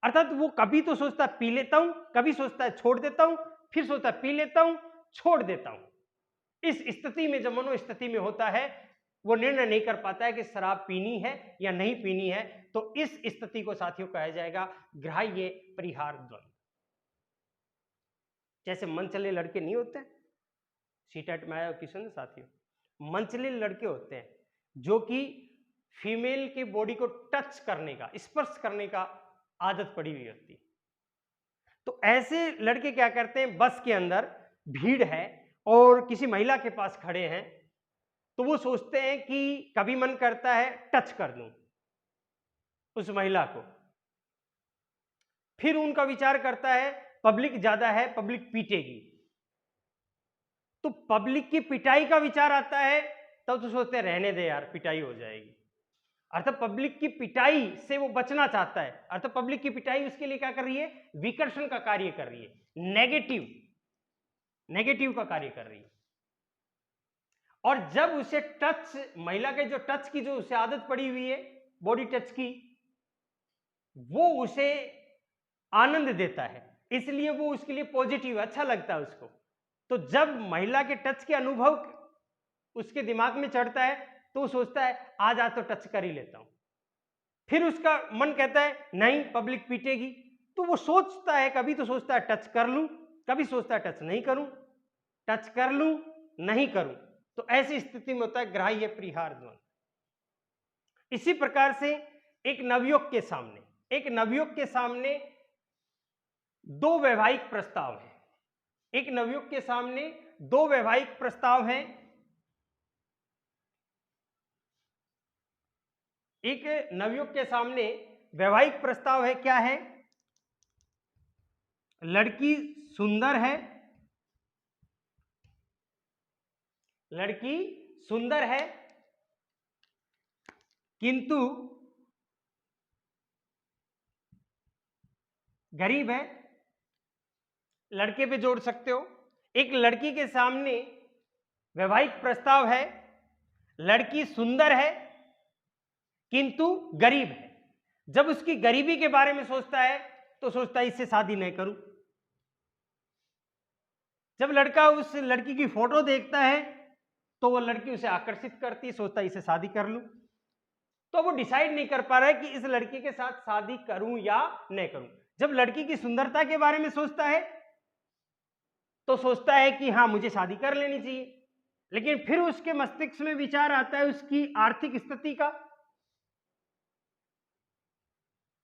अर्थात वो कभी तो सोचता है पी लेता हूं, कभी सोचता है छोड़ देता हूं, फिर सोचता है पी लेता हूं, छोड़ देता हूं। इस स्थिति में, जब मनोस्थिति में होता है, वो निर्णय नहीं कर पाता है कि शराब पीनी है या नहीं पीनी है। तो इस स्थिति को साथियों कहा जाएगा ग्राह्य परिहार द्वंद। जैसे मन चले लड़के नहीं होते, सीटेट में आया क्वेश्चन साथियों, मन चले लड़के होते हैं जो कि फीमेल की बॉडी को टच करने का, स्पर्श करने का आदत पड़ी हुई होती है। तो ऐसे लड़के क्या करते हैं, बस के अंदर भीड़ है और किसी महिला के पास खड़े हैं, तो वो सोचते हैं कि कभी मन करता है टच कर दूं उस महिला को। फिर उनका विचार करता है पब्लिक ज्यादा है, पब्लिक पीटेगी, तो पब्लिक की पिटाई का विचार आता है, तब तो सोचते हैं रहने दे यार, पिटाई हो जाएगी। अर्थात पब्लिक की पिटाई से वो बचना चाहता है। अर्थात पब्लिक की पिटाई उसके लिए क्या कर रही है, विकर्षण का कार्य कर रही है, नेगेटिव का कार्य कर रही है। और जब उसे टच, महिला के जो टच की जो उसे आदत पड़ी हुई है, बॉडी टच की, वो उसे आनंद देता है, इसलिए वो उसके लिए पॉजिटिव, अच्छा लगता है उसको। तो जब महिला के टच के अनुभव उसके दिमाग में चढ़ता है, तो वो सोचता है आज आज तो टच कर ही लेता हूं। फिर उसका मन कहता है नहीं पब्लिक पीटेगी, तो वो सोचता है, कभी तो सोचता है टच कर लूं, कभी सोचता है टच नहीं करूं, टच कर लूं नहीं करूं। तो ऐसी स्थिति में होता है ग्राह्य परिहार द्वंद। इसी प्रकार से एक नवयुवक के सामने दो वैवाहिक प्रस्ताव हैं। एक नवयुवक के सामने दो वैवाहिक प्रस्ताव हैं। एक नवयुवक के सामने वैवाहिक प्रस्ताव है, क्या है, लड़की सुंदर है, लड़की सुंदर है किंतु गरीब है। लड़के पे जोड़ सकते हो। एक लड़की के सामने वैवाहिक प्रस्ताव है, लड़की सुंदर है किंतु गरीब है। जब उसकी गरीबी के बारे में सोचता है, तो सोचता है इससे शादी नहीं करूं। जब लड़का उस लड़की की फोटो देखता है, तो वो लड़की उसे आकर्षित करती है, सोचता है इसे शादी कर लूं। तो वो डिसाइड नहीं कर पा रहा है कि इस लड़की के साथ शादी करूं या नहीं करूं। जब लड़की की सुंदरता के बारे में सोचता है, तो सोचता है कि हाँ मुझे शादी कर लेनी चाहिए। लेकिन फिर उसके मस्तिष्क में विचार आता है उसकी आर्थिक स्थिति का,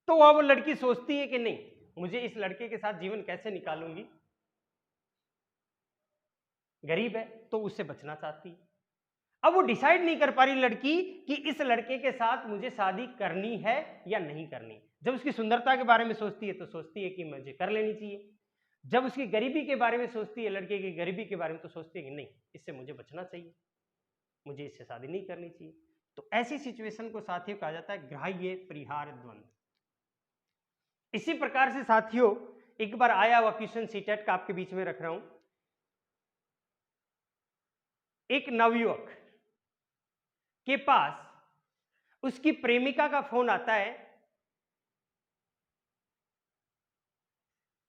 तो वह वो लड़की सोचती है कि नहीं, मुझे इस लड़के के साथ जीवन कैसे निकालूंगी, गरीब है तो उससे बचना चाहती है। अब वो डिसाइड नहीं कर पा रही लड़की कि इस लड़के के साथ मुझे शादी करनी है या नहीं करनी। जब उसकी सुंदरता के बारे में सोचती है, तो सोचती है कि मुझे कर लेनी चाहिए। जब उसकी गरीबी के बारे में सोचती है, लड़के की गरीबी के बारे में, तो सोचती है कि नहीं, इससे मुझे बचना चाहिए, मुझे इससे शादी नहीं करनी चाहिए। तो ऐसी सिचुएशन को साथियों कहा जाता है ग्राह्य परिहार द्वंद। इसी प्रकार से साथियों एक बार आया हुआ क्वेश्चन सीटेट का आपके बीच में रख रहा हूं। एक नवयुवक के पास उसकी प्रेमिका का फोन आता है,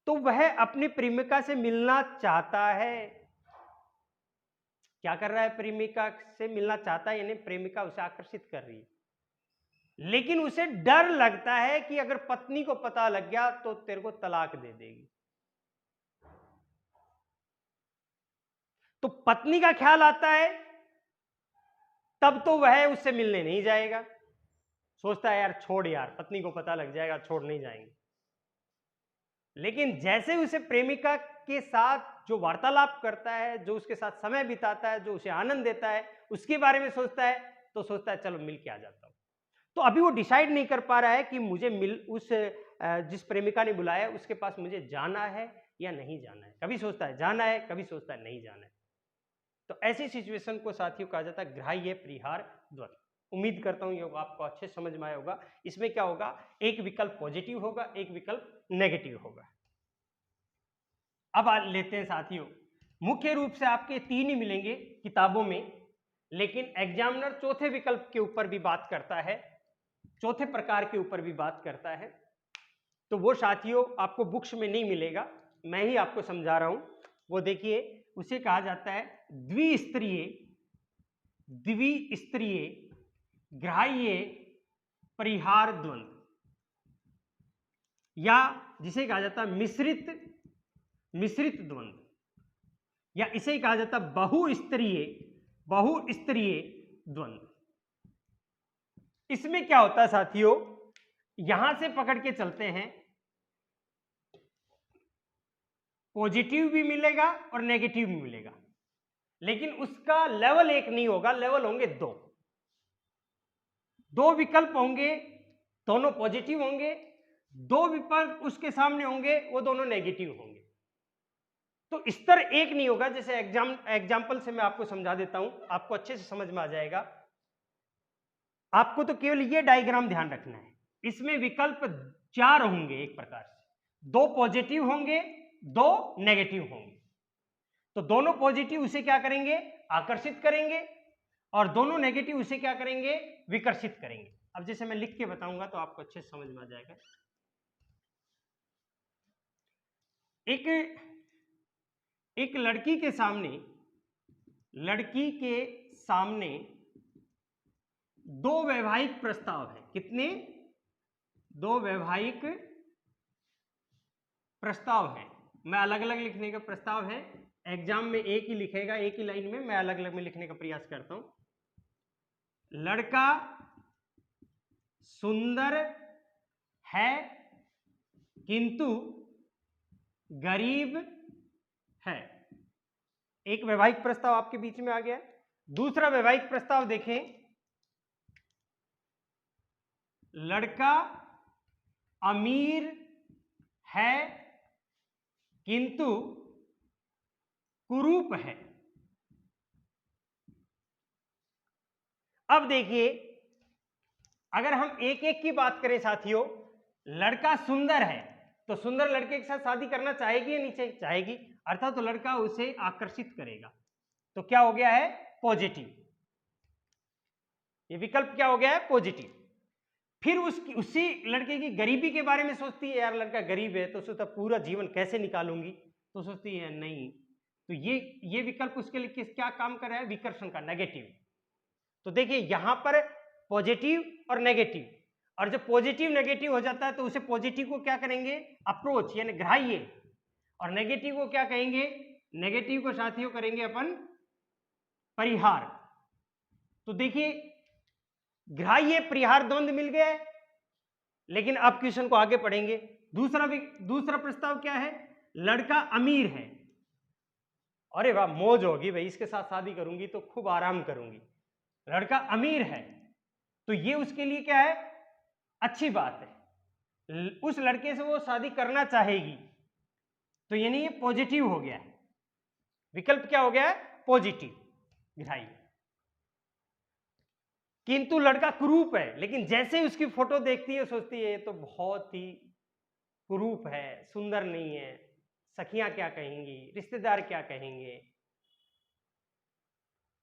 तो वह अपनी प्रेमिका से मिलना चाहता है। क्या कर रहा है, प्रेमिका से मिलना चाहता है, यानी प्रेमिका उसे आकर्षित कर रही है। लेकिन उसे डर लगता है कि अगर पत्नी को पता लग गया तो तेरे को तलाक दे देगी। तो पत्नी का ख्याल आता है, तब तो वह उससे मिलने नहीं जाएगा। सोचता है यार छोड़ यार, पत्नी को पता लग जाएगा, छोड़ नहीं जाएंगे। लेकिन जैसे उसे प्रेमिका के साथ जो वार्तालाप करता है, जो उसके साथ समय बिताता है, जो उसे आनंद देता है, उसके बारे में सोचता है, तो सोचता है चलो मिल के आ जाता हूं। तो अभी वो डिसाइड नहीं कर पा रहा है कि मुझे उस जिस प्रेमिका ने बुलाया उसके पास मुझे जाना है या नहीं जाना है। कभी सोचता है जाना है, कभी सोचता है नहीं जाना है। तो ऐसी सिचुएशन को साथियों कहा जाता है ग्राह्य परिहार द्वंद। उम्मीद करता हूं ये आपको अच्छे समझ में आया होगा। इसमें क्या होगा, एक विकल्प पॉजिटिव होगा, एक विकल्प नेगेटिव होगा। अब लेते हैं साथियों, मुख्य रूप से आपके 3 ही मिलेंगे किताबों में, लेकिन एग्जामिनर चौथे विकल्प के ऊपर भी बात करता है, चौथे प्रकार के ऊपर भी बात करता है। तो वो साथियों आपको बुक्स में नहीं मिलेगा, मैं ही आपको समझा रहा हूं। वो देखिए, उसे कहा जाता है द्विस्तरीय ग्राह्य परिहार द्वंद्व, या जिसे कहा जाता है मिश्रित द्वंद्व, या इसे कहा जाता है बहुस्तरीय द्वंद्व। इसमें क्या होता है साथियों, यहां से पकड़ के चलते हैं, पॉजिटिव भी मिलेगा और नेगेटिव भी मिलेगा, लेकिन उसका लेवल एक नहीं होगा, लेवल होंगे दो विकल्प होंगे, दोनों पॉजिटिव होंगे, 2 विकल्प उसके सामने होंगे, वो दोनों नेगेटिव होंगे। तो स्तर एक नहीं होगा। जैसे एग्जाम्पल से मैं आपको समझा देता हूं, आपको अच्छे से समझ में आ जाएगा। आपको तो केवल ये डायग्राम ध्यान रखना है, इसमें विकल्प 4 होंगे एक प्रकार से, 2 पॉजिटिव होंगे, 2 नेगेटिव होंगे। तो दोनों पॉजिटिव उसे क्या करेंगे, आकर्षित करेंगे, और दोनों नेगेटिव उसे क्या करेंगे, विकर्षित करेंगे। अब जैसे मैं लिख के बताऊंगा तो आपको अच्छे से समझ में आ जाएगा। एक लड़की के सामने 2 वैवाहिक प्रस्ताव है। कितने? 2 वैवाहिक प्रस्ताव है। मैं अलग अलग लिखने का प्रस्ताव है, एग्जाम में एक ही लिखेगा, एक ही लाइन में, मैं अलग अलग में लिखने का प्रयास करता हूं। लड़का सुंदर है किंतु गरीब है। एक वैवाहिक प्रस्ताव आपके बीच में आ गया। दूसरा वैवाहिक प्रस्ताव देखें, लड़का अमीर है किंतु कुरूप है। अब देखिए, अगर हम एक एक की बात करें साथियों, लड़का सुंदर है तो सुंदर लड़के के साथ शादी करना चाहेगी या नहीं चाहेगी, अर्थात तो लड़का उसे आकर्षित करेगा। तो क्या हो गया है, पॉजिटिव। ये विकल्प क्या हो गया है, पॉजिटिव। फिर उसी लड़के की गरीबी के बारे में सोचती है, यार लड़का गरीब है तो सोचता पूरा जीवन कैसे निकालूंगी, तो सोचती है नहीं। तो ये विकल्प उसके लिए क्या काम कर रहा है, विकर्षण का, नेगेटिव। तो देखिए यहां पर पॉजिटिव और नेगेटिव, और जब पॉजिटिव नेगेटिव हो जाता है तो उसे पॉजिटिव को क्या करेंगे, अप्रोच यानी ग्राह्य, और नेगेटिव को क्या कहेंगे, नेगेटिव को साथियों करेंगे अपन परिहार। तो देखिए ग्राह्य परिहार द्वंद्व मिल गया है। लेकिन अब क्वेश्चन को आगे पढ़ेंगे। दूसरा प्रस्ताव क्या है, लड़का अमीर है। अरे वाह, मौज होगी भाई, इसके साथ शादी करूंगी तो खूब आराम करूंगी। लड़का अमीर है तो ये उसके लिए क्या है, अच्छी बात है, उस लड़के से वो शादी करना चाहेगी। तो यानी ये पॉजिटिव हो गया है, विकल्प क्या हो गया है, पॉजिटिव, ग्राह्य। किंतु लड़का कुरूप है, लेकिन जैसे ही उसकी फोटो देखती है सोचती है ये तो बहुत ही कुरूप है, सुंदर नहीं है, सखियां क्या कहेंगी, रिश्तेदार क्या कहेंगे,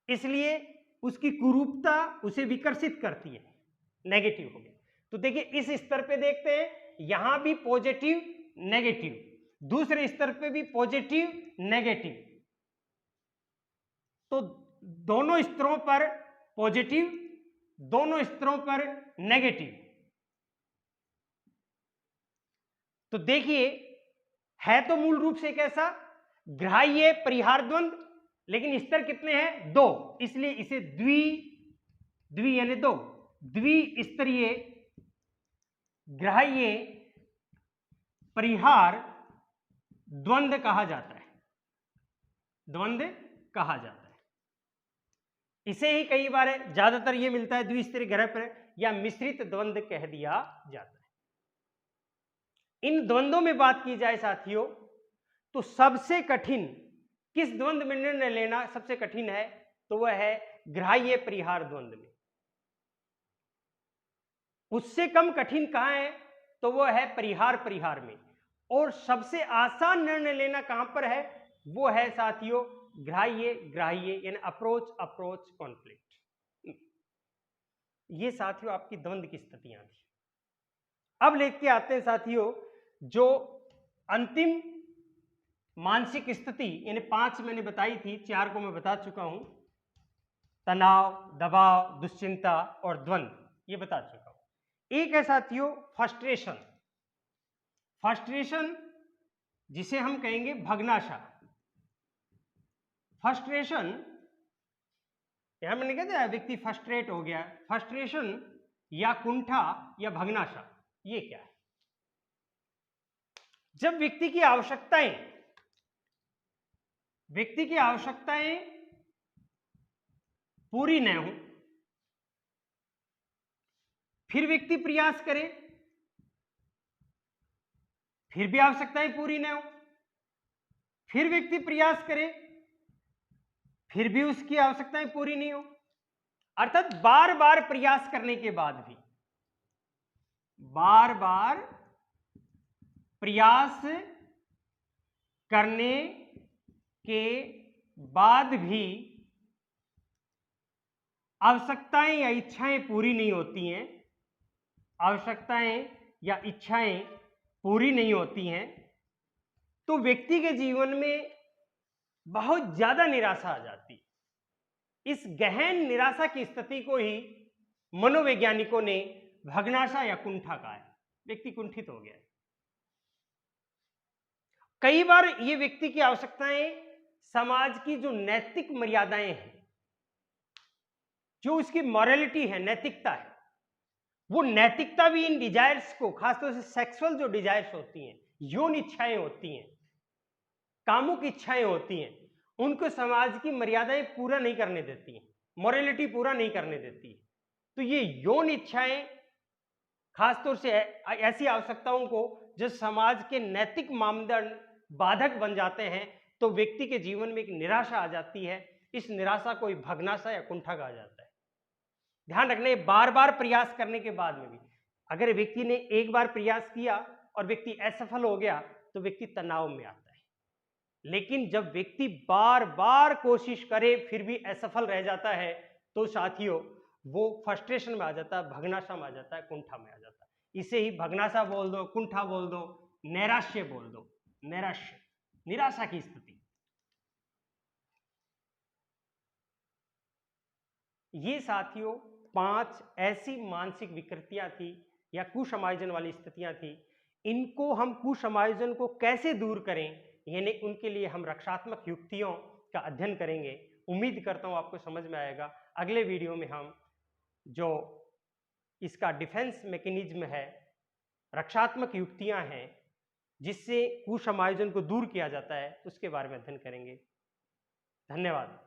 इसलिए उसकी कुरूपता उसे विकर्षित करती है, नेगेटिव हो गया। तो देखिए इस स्तर पे देखते हैं, यहां भी पॉजिटिव नेगेटिव, दूसरे स्तर पे भी पॉजिटिव नेगेटिव। तो दोनों स्तरों पर पॉजिटिव, दोनों स्तरों पर नेगेटिव। तो देखिए है तो मूल रूप से कैसा, ग्राह्य परिहार द्वंद्व, लेकिन स्तर कितने हैं, 2, इसलिए इसे द्वि यानी 2, द्विस्तरीय ग्राह्य परिहार द्वंद्व कहा जाता है, द्वंद्व कहा जाता है। इसे ही कई बार ज्यादातर ये मिलता है द्विस्तरीय ग्राह्य या मिश्रित द्वंद्व कह दिया जाता है। इन द्वंद्वों में बात की जाए साथियों, तो सबसे कठिन किस द्वंद्व में निर्णय लेना सबसे कठिन है, तो वह है ग्राह्य परिहार द्वंद्व में। उससे कम कठिन कहाँ है? तो वो है परिहार में। और सबसे आसान निर्णय लेना कहां पर है? वो है साथियों ग्राह्य यानी अप्रोच कॉन्फ्लिक्ट। ये साथियों आपकी द्वंद्व की स्थितियां थी। अब लेके आते हैं साथियों जो अंतिम मानसिक स्थिति, यानी 5 मैंने बताई थी, 4 को मैं बता चुका हूं, तनाव, दबाव, दुश्चिंता और द्वंद्व, ये बता चुका हूं। एक है साथियों फ्रस्ट्रेशन जिसे हम कहेंगे भग्नाशा। फ्रस्ट्रेशन, यहां मैंने कहा था व्यक्ति फ्रस्ट्रेट हो गया। फ्रस्ट्रेशन या कुंठा या भग्नाशा, ये क्या है? जब व्यक्ति की आवश्यकताएं पूरी न हो, फिर व्यक्ति प्रयास करे, फिर भी आवश्यकताएं पूरी न हो, फिर व्यक्ति प्रयास करे, फिर भी उसकी आवश्यकताएं पूरी नहीं हो, अर्थात बार बार प्रयास करने के बाद भी, बार बार प्रयास करने के बाद भी आवश्यकताएं या इच्छाएं पूरी नहीं होती हैं, आवश्यकताएं या इच्छाएं पूरी नहीं होती हैं, तो व्यक्ति के जीवन में बहुत ज्यादा निराशा आ जाती है। इस गहन निराशा की स्थिति को ही मनोवैज्ञानिकों ने भग्नाशा या कुंठा कहा है। व्यक्ति कुंठित हो गया है। कई बार ये व्यक्ति की आवश्यकताएं समाज की जो नैतिक मर्यादाएं हैं, जो उसकी मॉरलिटी है, नैतिकता है, वो नैतिकता भी इन डिजायर्स को, खासतौर से सेक्सुअल जो डिजायर्स होती हैं, यौन इच्छाएं होती हैं, कामुक इच्छाएं होती हैं, उनको समाज की मर्यादाएं पूरा नहीं करने देती हैं, मॉरलिटी पूरा नहीं करने देती है। तो ये यौन इच्छाएं खासतौर से ऐसी आवश्यकताओं को जो समाज के नैतिक मानदंड बाधक बन जाते हैं, तो व्यक्ति के जीवन में एक निराशा आ जाती है। इस निराशा को भग्नाशा या कुंठा कहा जाता है। ध्यान रखना, बार बार प्रयास करने के बाद में भी अगर व्यक्ति ने एक बार प्रयास किया और व्यक्ति असफल हो गया तो व्यक्ति तनाव में आता है। लेकिन जब व्यक्ति बार बार कोशिश करे फिर भी असफल रह जाता है, तो साथियों वो फ्रस्ट्रेशन में आ जाता है, भग्नाशा में आ जाता है, कुंठा में आ जाता है। इसे ही भग्नाशा बोल दो, कुंठा बोल दो, नैराश्य बोल दो। नैराश्य, निराशा की स्थिति। ये साथियों 5 ऐसी मानसिक विकृतियां थी या कुसमायोजन वाली स्थितियां थी। इनको हम कुसमायोजन को कैसे दूर करें, यानी उनके लिए हम रक्षात्मक युक्तियों का अध्ययन करेंगे। उम्मीद करता हूं आपको समझ में आएगा। अगले वीडियो में हम जो इसका डिफेंस मैकेनिज्म है, रक्षात्मक युक्तियां हैं जिससे कुसमायोजन को दूर किया जाता है, उसके बारे में अध्ययन करेंगे। धन्यवाद।